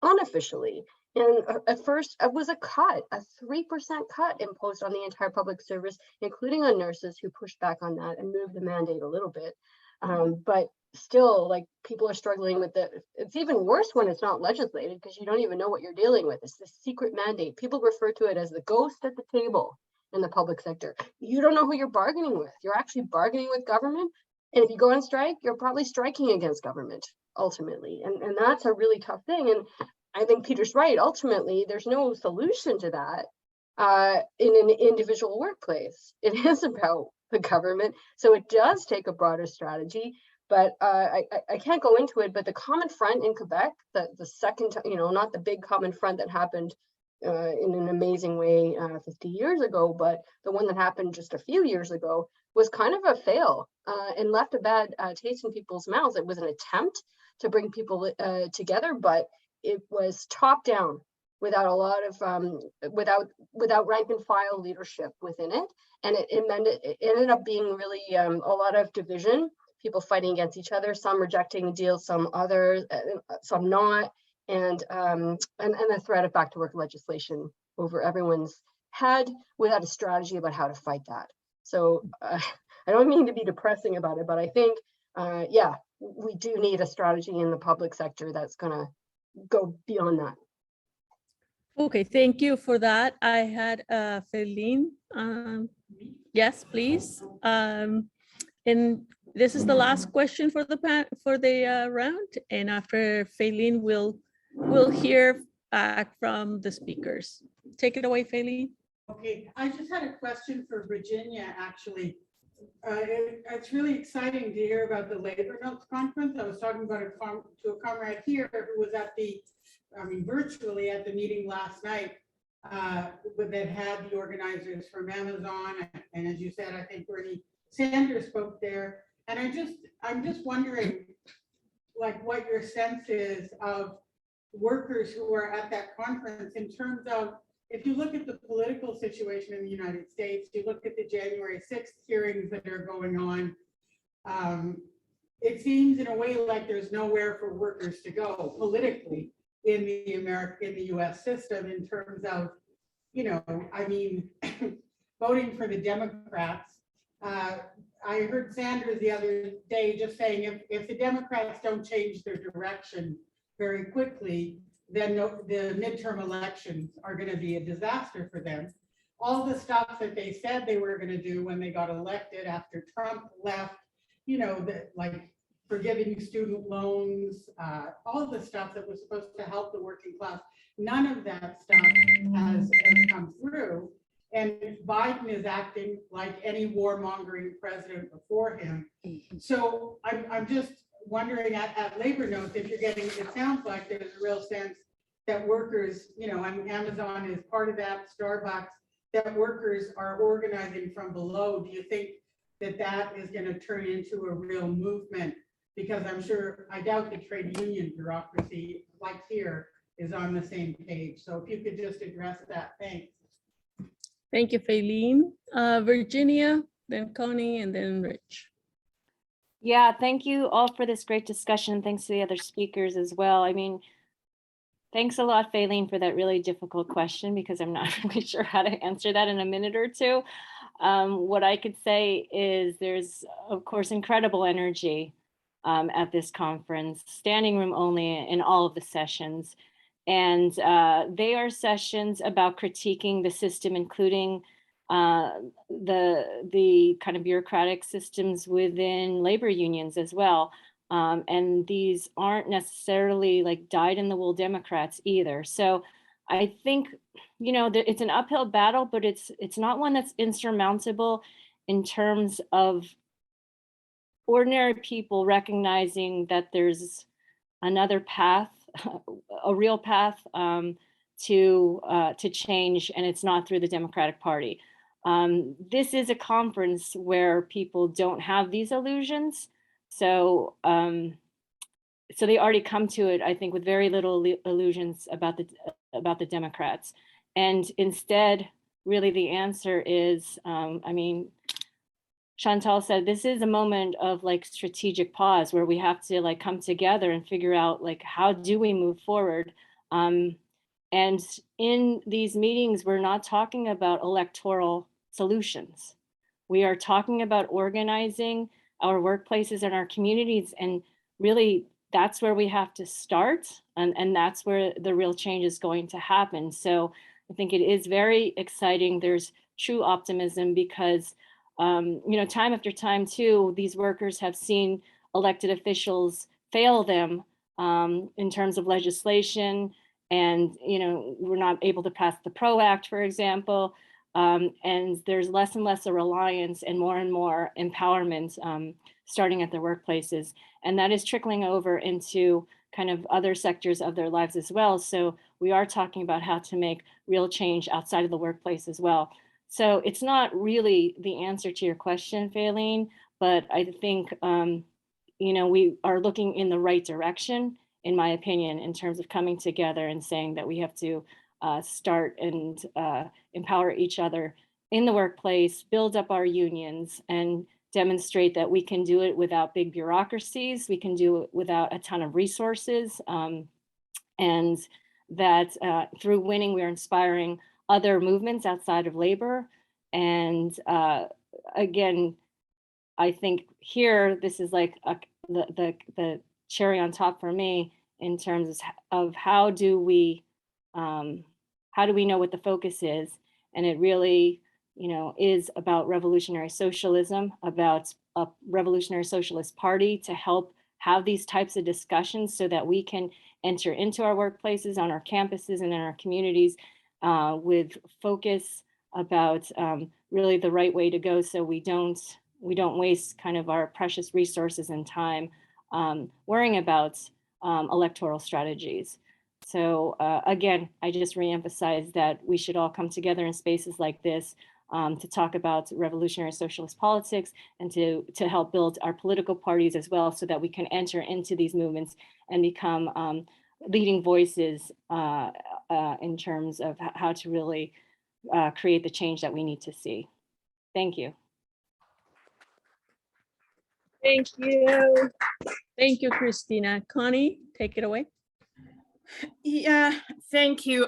unofficially. And at first, it was a 3% cut imposed on the entire public service, including on nurses who pushed back on that and moved the mandate a little bit. But still, like, people are struggling with it's even worse when it's not legislated because you don't even know what you're dealing with. It's the secret mandate. People refer to it as the ghost at the table in the public sector. You don't know who you're bargaining with. You're actually bargaining with government. And if you go on strike, you're probably striking against government ultimately. And that's a really tough thing. And I think Peter's right. Ultimately, there's no solution to that in an individual workplace. It is about the government. So it does take a broader strategy. But I can't go into it, but the Common Front in Quebec, the second, you know, not the big Common Front that happened in an amazing way 50 years ago, but the one that happened just a few years ago was kind of a fail and left a bad taste in people's mouths. It was an attempt to bring people together, but it was top down without a lot of, without rank and file leadership within it. And it ended up being really a lot of division. People fighting against each other, some rejecting the deal, some others, some not, and the threat of back to work legislation over everyone's head without a strategy about how to fight that. So I don't mean to be depressing about it, but I think, yeah, we do need a strategy in the public sector that's gonna go beyond that. Okay, thank you for that. I had Feline. Yes, please. And this is the last question for the round, and after Feline, we'll hear back from the speakers. Take it away, Feline. Okay, I just had a question for Virginia, actually. It's really exciting to hear about the labor notes conference. I was talking about to a comrade here who was at virtually at the meeting last night, that had the organizers from Amazon, and as you said, I think Bernie Sanders spoke there. And I'm just wondering, like, what your sense is of workers who are at that conference in terms of, if you look at the political situation in the United States, you look at the January 6th hearings that are going on, it seems in a way like there's nowhere for workers to go politically in the US system in terms of, you know, I mean, voting for the Democrats. I heard Sanders the other day just saying if the Democrats don't change their direction very quickly, then the midterm elections are going to be a disaster for them. All the stuff that they said they were going to do when they got elected after Trump left, you know, that, like forgiving student loans, all of the stuff that was supposed to help the working class. None of that stuff has come through. And Biden is acting like any warmongering president before him. So I'm just wondering at labor notes, if you're getting, it sounds like there's a real sense that workers, you know, and Amazon is part of that, Starbucks, that workers are organizing from below. Do you think that that is going to turn into a real movement? Because I'm sure, I doubt the trade union bureaucracy, like here, is on the same page. So if you could just address that, thanks. Thank you, Faylene. Virginia, then Connie, and then Rich. Yeah, thank you all for this great discussion. Thanks to the other speakers as well. I mean, thanks a lot, Faylene, for that really difficult question, because I'm not really sure how to answer that in a minute or two. What I could say is there's, of course, incredible energy at this conference, standing room only in all of the sessions. And they are sessions about critiquing the system, including the kind of bureaucratic systems within labor unions as well. And these aren't necessarily like dyed-in-the-wool Democrats either. So I think, you know, it's an uphill battle, but it's not one that's insurmountable in terms of ordinary people recognizing that there's another path, a real path to change, and it's not through the Democratic Party. This is a conference where people don't have these illusions. So, so they already come to it, I think, with very little illusions about the Democrats. And instead, really the answer is, I mean, Chantal said, this is a moment of like strategic pause where we have to like come together and figure out like, how do we move forward? And in these meetings, we're not talking about electoral solutions. We are talking about organizing our workplaces and our communities. And really, that's where we have to start. And that's where the real change is going to happen. So I think it is very exciting. There's true optimism because you know, time after time too, these workers have seen elected officials fail them in terms of legislation. And, you know, we're not able to pass the PRO Act, for example. And there's less and less a reliance and more empowerment starting at their workplaces. And that is trickling over into kind of other sectors of their lives as well. So we are talking about how to make real change outside of the workplace as well. So it's not really the answer to your question, Faylene, but I think, you know, we are looking in the right direction, in my opinion, in terms of coming together and saying that we have to start and empower each other in the workplace, build up our unions, and demonstrate that we can do it without big bureaucracies, we can do it without a ton of resources, and that through winning, we're inspiring other movements outside of labor. And again, I think here, this is like the cherry on top for me in terms of how do we know what the focus is? And it really, you know, is about revolutionary socialism, about a revolutionary socialist party to help have these types of discussions so that we can enter into our workplaces, on our campuses, and in our communities with focus about really the right way to go, so we don't waste kind of our precious resources and time worrying about electoral strategies. So again, I just reemphasize that we should all come together in spaces like this to talk about revolutionary socialist politics and to help build our political parties as well, so that we can enter into these movements and become leading voices in terms of how to really create the change that we need to see. Thank you. Thank you. Thank you, Christina. Connie, take it away. Yeah, thank you.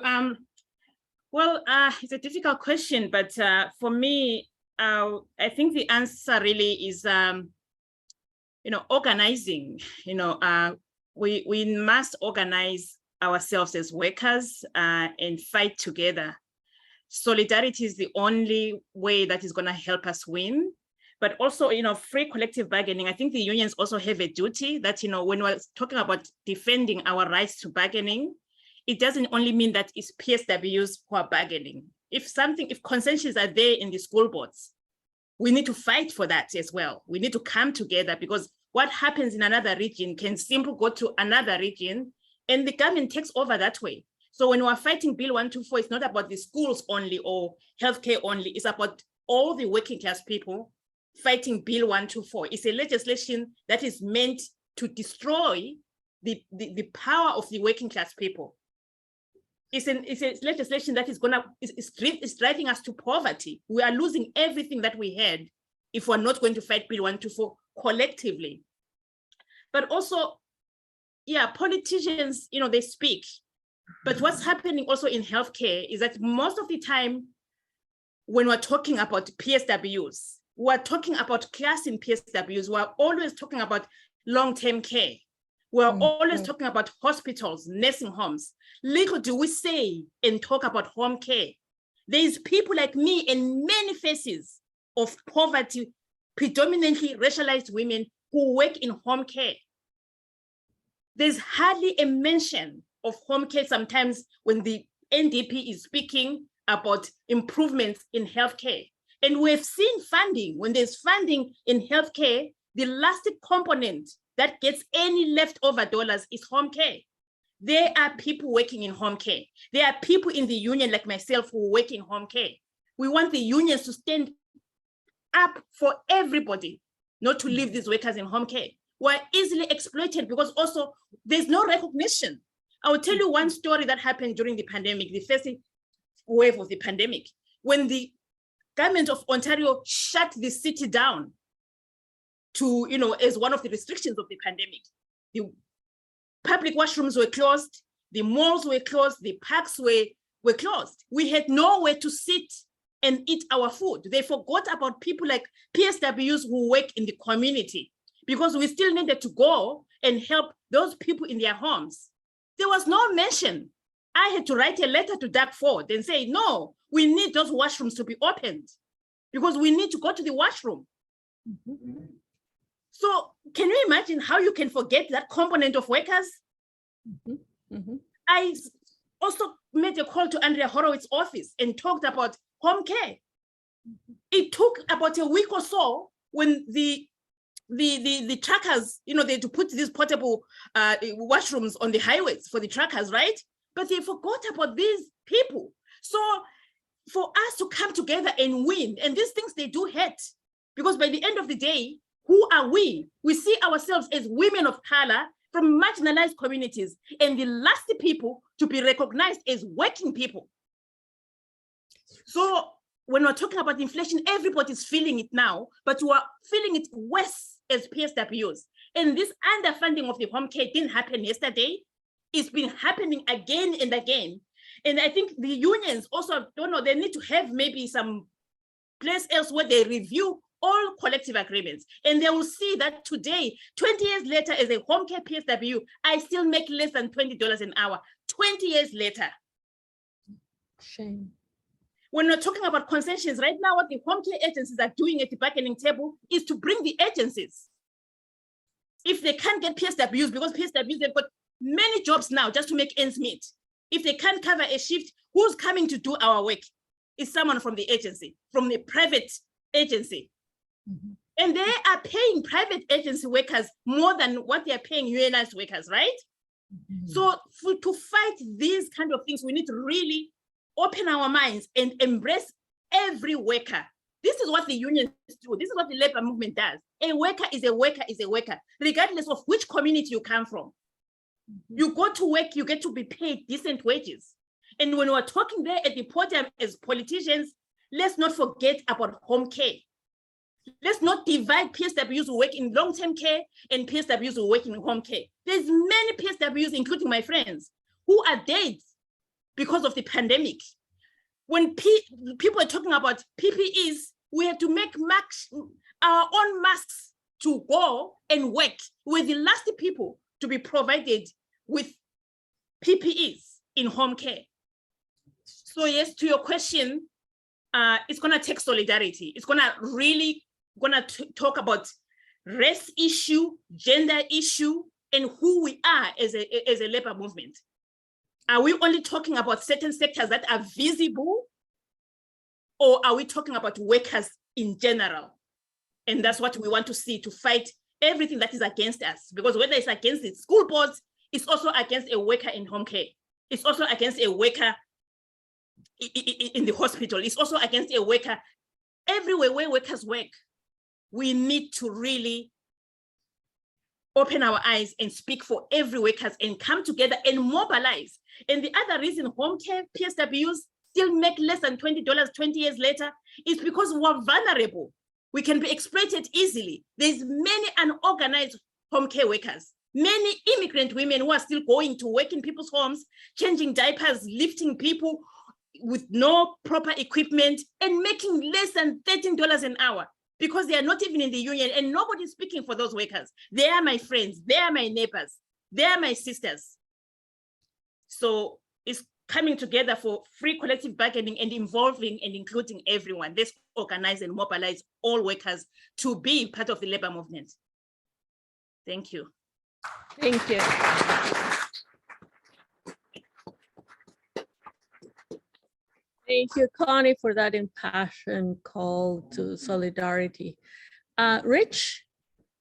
Well, it's a difficult question, but for me, I think the answer really is, you know, organizing. You know, we must organize ourselves as workers and fight together. Solidarity is the only way that is going to help us win, but also, free collective bargaining. I think the unions also have a duty that, when we're talking about defending our rights to bargaining, it doesn't only mean that it's PSWs who are bargaining. If consensus are there in the school boards, we need to fight for that as well. We need to come together, because what happens in another region can simply go to another region and the government takes over that way. So when we're fighting Bill 124, it's not about the schools only or healthcare only. It's about all the working class people fighting Bill 124. It's a legislation that is meant to destroy the power of the working class people. It's a legislation that is driving us to poverty. We are losing everything that we had if we're not going to fight Bill 124 collectively. But also, politicians, they speak. But what's happening also in healthcare is that most of the time, when we're talking about PSWs, we're talking about class in PSWs, we're always talking about long-term care. We're always talking about hospitals, nursing homes. Little do we say and talk about home care. There's people like me and many faces of poverty, predominantly racialized women who work in home care. There's hardly a mention of home care sometimes when the NDP is speaking about improvements in healthcare. And we've seen funding. When there's funding in healthcare, the last component that gets any leftover dollars is home care. There are people working in home care. There are people in the union like myself who work in home care. We want the unions to stand up for everybody, not to leave these workers in home care. We're easily exploited because also there's no recognition. I will tell you one story that happened during the pandemic, the first wave of the pandemic, when the government of Ontario shut the city down to, as one of the restrictions of the pandemic. The public washrooms were closed, the malls were closed, the parks were closed. We had nowhere to sit and eat our food. They forgot about people like PSWs who work in the community, because we still needed to go and help those people in their homes. There was no mention. I had to write a letter to Doug Ford and say, no, we need those washrooms to be opened because we need to go to the washroom. So can you imagine how you can forget that component of workers? I also made a call to Andrea Horowitz's office and talked about home care. It took about a week or so when the truckers, they had to put these portable washrooms on the highways for the truckers, right? But they forgot about these people. So for us to come together and win, and these things, they do hurt, because by the end of the day, who are we? We see ourselves as women of color from marginalized communities, and the last people to be recognized as working people. So when we're talking about inflation, everybody's feeling it now, but we're feeling it worse as PSWs. And this underfunding of the home care didn't happen yesterday. It's been happening again and again. And I think the unions also, they need to have maybe some place else where they review all collective agreements. And they will see that today, 20 years later, as a home care PSW, I still make less than $20 an hour, 20 years later. Shame. When we're talking about concessions, right now, what the home care agencies are doing at the bargaining table is to bring the agencies. If they can't get PSWs, because PSWs, they've got many jobs now just to make ends meet. If they can't cover a shift, who's coming to do our work? It's someone from the agency, from the private agency. And they are paying private agency workers more than what they are paying unionized workers, right? So to fight these kind of things, we need to really open our minds and embrace every worker. This is what the unions do. This is what the labor movement does. A worker is a worker is a worker, regardless of which community you come from. You go to work, you get to be paid decent wages. And when we're talking there at the podium as politicians, let's not forget about home care. Let's not divide PSWs who work in long-term care and PSWs who work in home care. There's many PSWs, including my friends, who are dead because of the pandemic. When people are talking about PPEs, we have to make our own masks to go and work. We're the last people to be provided with PPEs in home care. So yes, to your question, it's gonna take solidarity. It's gonna really gonna talk about race issue, gender issue, and who we are as a labor movement? Are we only talking about certain sectors that are visible, or are we talking about workers in general? And that's what we want to see, to fight everything that is against us. Because whether it's against the school boards, it's also against a worker in home care. It's also against a worker in the hospital. It's also against a worker everywhere where workers work. We need to really open our eyes and speak for every workers and come together and mobilize. And the other reason home care PSWs still make less than $20 20 years later is because we're vulnerable. We can be exploited easily. There's many unorganized home care workers, many immigrant women who are still going to work in people's homes, changing diapers, lifting people with no proper equipment and making less than $13 an hour because they are not even in the union and nobody's speaking for those workers. They are my friends, they are my neighbors, they are my sisters. So it's coming together for free collective bargaining and involving and including everyone. Let's organize and mobilize all workers to be part of the labor movement. Thank you. Thank you. Thank you, Connie, for that impassioned call to solidarity. Rich,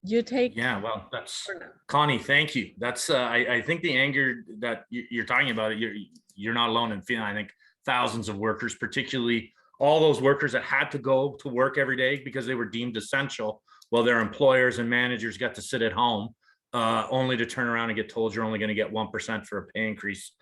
you take. Yeah, well, that's Connie. Thank you. That's I think the anger that you're talking about, you're not alone in feeling. I think thousands of workers, particularly all those workers that had to go to work every day because they were deemed essential, while their employers and managers got to sit at home, only to turn around and get told you're only going to get 1% for a pay increase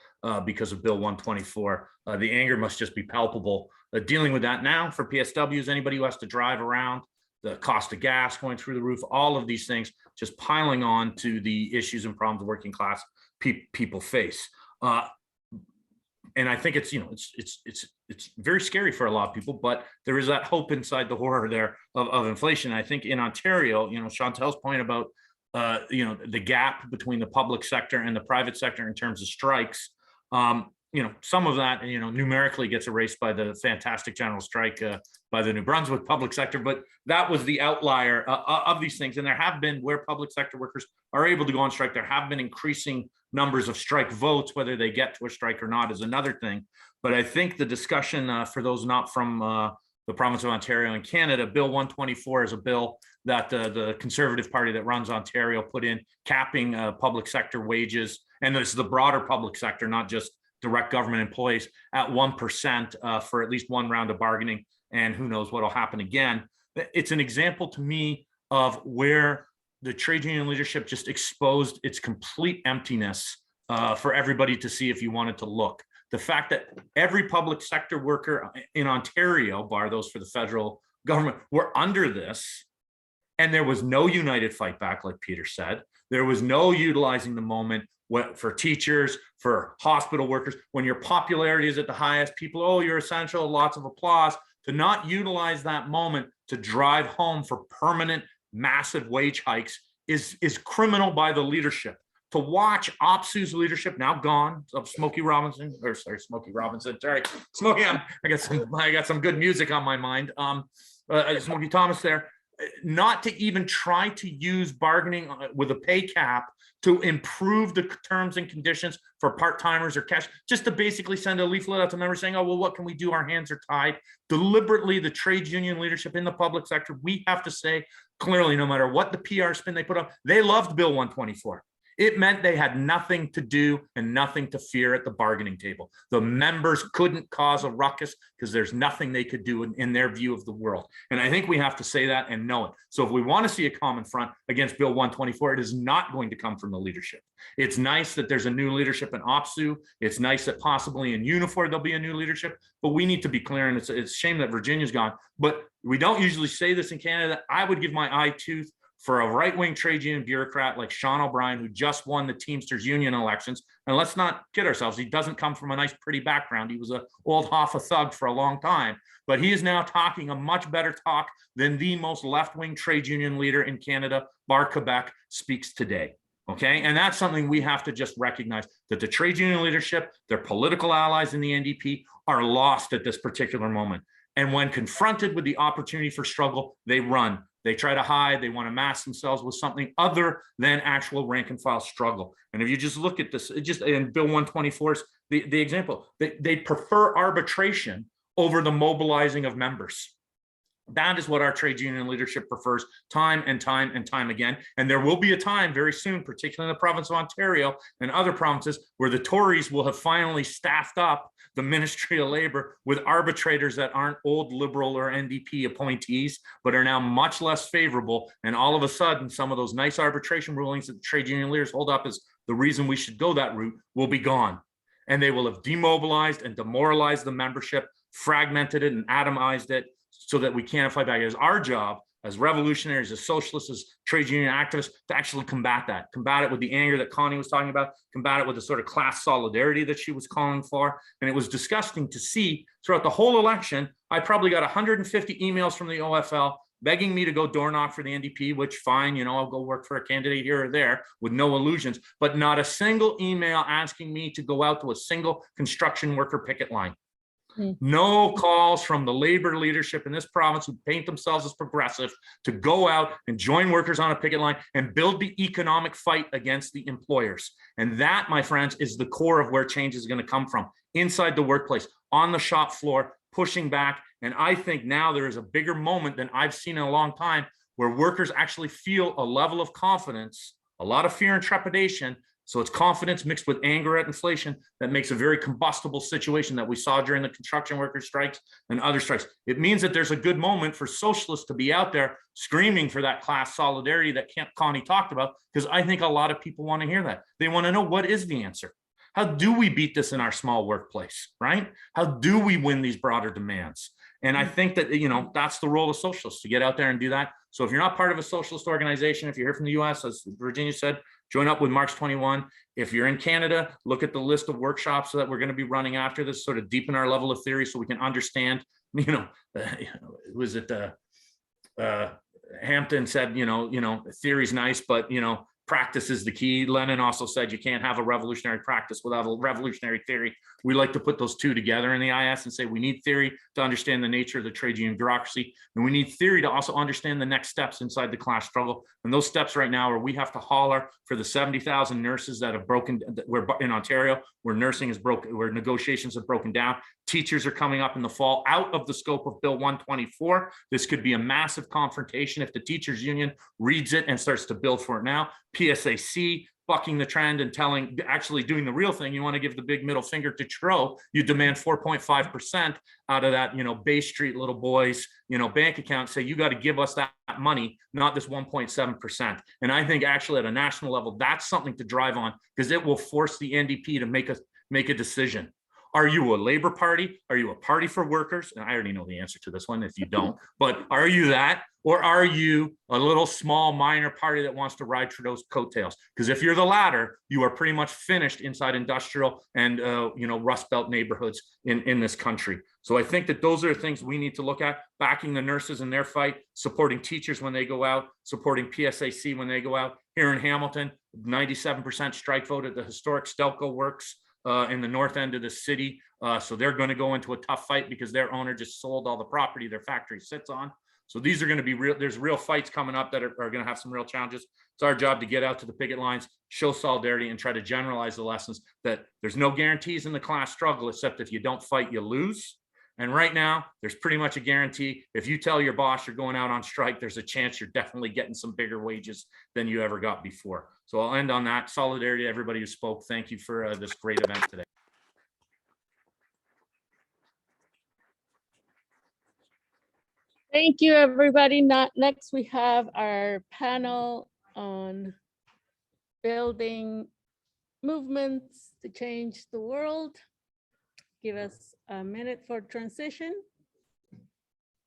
because of Bill 124. The anger must just be palpable. Dealing with that now for PSWs, anybody who has to drive around, the cost of gas going through the roof, all of these things just piling on to the issues and problems working class people face. And I think it's, you know, it's very scary for a lot of people, but there is that hope inside the horror there of inflation. I think in Ontario, you know, Chantel's point about, you know, the gap between the public sector and the private sector in terms of strikes, you know, some of that, you know, numerically gets erased by the fantastic general strike by the New Brunswick public sector, but that was the outlier of these things. And there have been, where public sector workers are able to go on strike, there have been increasing numbers of strike votes. Whether they get to a strike or not is another thing. But I think the discussion for those not from the province of Ontario and Canada, Bill 124 is a bill that the Conservative Party that runs Ontario put in, capping public sector wages. And this is the broader public sector, not just direct government employees, at 1% for at least one round of bargaining. And who knows what will happen again. It's an example to me of where the trade union leadership just exposed its complete emptiness for everybody to see if you wanted to look. The fact that every public sector worker in Ontario, bar those for the federal government, were under this, and there was no united fight back, like Peter said. There was no utilizing the moment for teachers, for hospital workers. When your popularity is at the highest, people, oh, you're essential, lots of applause. To not utilize that moment to drive home for permanent, massive wage hikes is criminal by the leadership. To watch OPSU's leadership, now gone, of Smokey Robinson, sorry, Smokey, I got some good music on my mind. Smokey Thomas there, not to even try to use bargaining with a pay cap to improve the terms and conditions for part-timers or cash, just to basically send a leaflet out to members saying, oh, well, what can we do? Our hands are tied. Deliberately, the trade union leadership in the public sector, we have to say clearly, no matter what the PR spin they put up, they loved Bill 124. It meant they had nothing to do and nothing to fear at the bargaining table. The members couldn't cause a ruckus because there's nothing they could do in their view of the world. And I think we have to say that and know it. So if we want to see a common front against Bill 124, it is not going to come from the leadership. It's nice that there's a new leadership in OPSU. It's nice that possibly in Unifor there'll be a new leadership, but we need to be clear, and it's a shame that Virginia's gone, but we don't usually say this in Canada. I would give my eye tooth for a right-wing trade union bureaucrat like Sean O'Brien, who just won the Teamsters union elections. And let's not kid ourselves, he doesn't come from a nice, pretty background. He was an old Hoffa thug for a long time, but he is now talking a much better talk than the most left-wing trade union leader in Canada, bar Quebec, speaks today. Okay, and that's something we have to just recognize, that the trade union leadership, their political allies in the NDP, are lost at this particular moment. And when confronted with the opportunity for struggle, they run. They try to hide, they want to mask themselves with something other than actual rank and file struggle. And if you just look at this, just in Bill 124's the example, they prefer arbitration over the mobilizing of members. That is what our trade union leadership prefers time and time and time again. And there will be a time very soon, particularly in the province of Ontario and other provinces, where the Tories will have finally staffed up the Ministry of Labor with arbitrators that aren't old Liberal or NDP appointees, but are now much less favorable. And all of a sudden, some of those nice arbitration rulings that the trade union leaders hold up as the reason we should go that route will be gone. And they will have demobilized and demoralized the membership, fragmented it and atomized it, so that we can't fight back. It is our job as revolutionaries, as socialists, as trade union activists to actually combat that, combat it with the anger that Connie was talking about, combat it with the sort of class solidarity that she was calling for. And it was disgusting to see throughout the whole election. I probably got 150 emails from the OFL begging me to go door knock for the NDP, which fine, I'll go work for a candidate here or there with no illusions, but not a single email asking me to go out to a single construction worker picket line. No calls from the labor leadership in this province who paint themselves as progressive to go out and join workers on a picket line and build the economic fight against the employers. And that, my friends, is the core of where change is going to come from, inside the workplace, on the shop floor, pushing back. And I think now there is a bigger moment than I've seen in a long time where workers actually feel a level of confidence, a lot of fear and trepidation. So it's confidence mixed with anger at inflation that makes a very combustible situation that we saw during the construction workers strikes and other strikes. It means that there's a good moment for socialists to be out there screaming for that class solidarity that Connie talked about, because I think a lot of people want to hear that. They want to know, what is the answer? How do we beat this in our small workplace, right? How do we win these broader demands? And I think that, that's the role of socialists, to get out there and do that. So if you're not part of a socialist organization, if you're here from the US, as Virginia said, join up with March 21. If you're in Canada, look at the list of workshops that we're going to be running after this, sort of deepen our level of theory so we can understand, was it Hampton said, theory's nice, but, practice is the key. Lenin also said you can't have a revolutionary practice without a revolutionary theory. We like to put those two together in the IS and say we need theory to understand the nature of the trade union bureaucracy, and we need theory to also understand the next steps inside the class struggle. And those steps right now are we have to holler for the 70,000 nurses that have broken, we're in Ontario, where nursing is broken, where negotiations have broken down. Teachers are coming up in the fall out of the scope of Bill 124. This could be a massive confrontation if the teachers union reads it and starts to build for it now. PSAC bucking the trend and actually doing the real thing. You want to give the big middle finger to Trudeau. You demand 4.5% out of that, Bay Street little boys, bank account. Say, you got to give us that money, not this 1.7%. And I think actually at a national level, that's something to drive on, because it will force the NDP to make a decision. Are you a Labor Party? Are you a party for workers? And I already know the answer to this one if you don't, but are you that? Or are you a little small minor party that wants to ride Trudeau's coattails? Because if you're the latter, you are pretty much finished inside industrial and Rust Belt neighborhoods in this country. So I think that those are things we need to look at: backing the nurses in their fight, supporting teachers when they go out, supporting PSAC when they go out. Here in Hamilton, 97% strike vote at the historic Stelco works in the north end of the city. So they're going to go into a tough fight because their owner just sold all the property their factory sits on. So these are going to be there's real fights coming up that are going to have some real challenges. It's our job to get out to the picket lines, show solidarity, and try to generalize the lessons that there's no guarantees in the class struggle, except if you don't fight, you lose. And right now, there's pretty much a guarantee. If you tell your boss you're going out on strike, there's a chance you're definitely getting some bigger wages than you ever got before. So I'll end on that. Solidarity to everybody who spoke. Thank you for this great event today. Thank you, everybody. Next, we have our panel on building movements to change the world. Give us a minute for transition.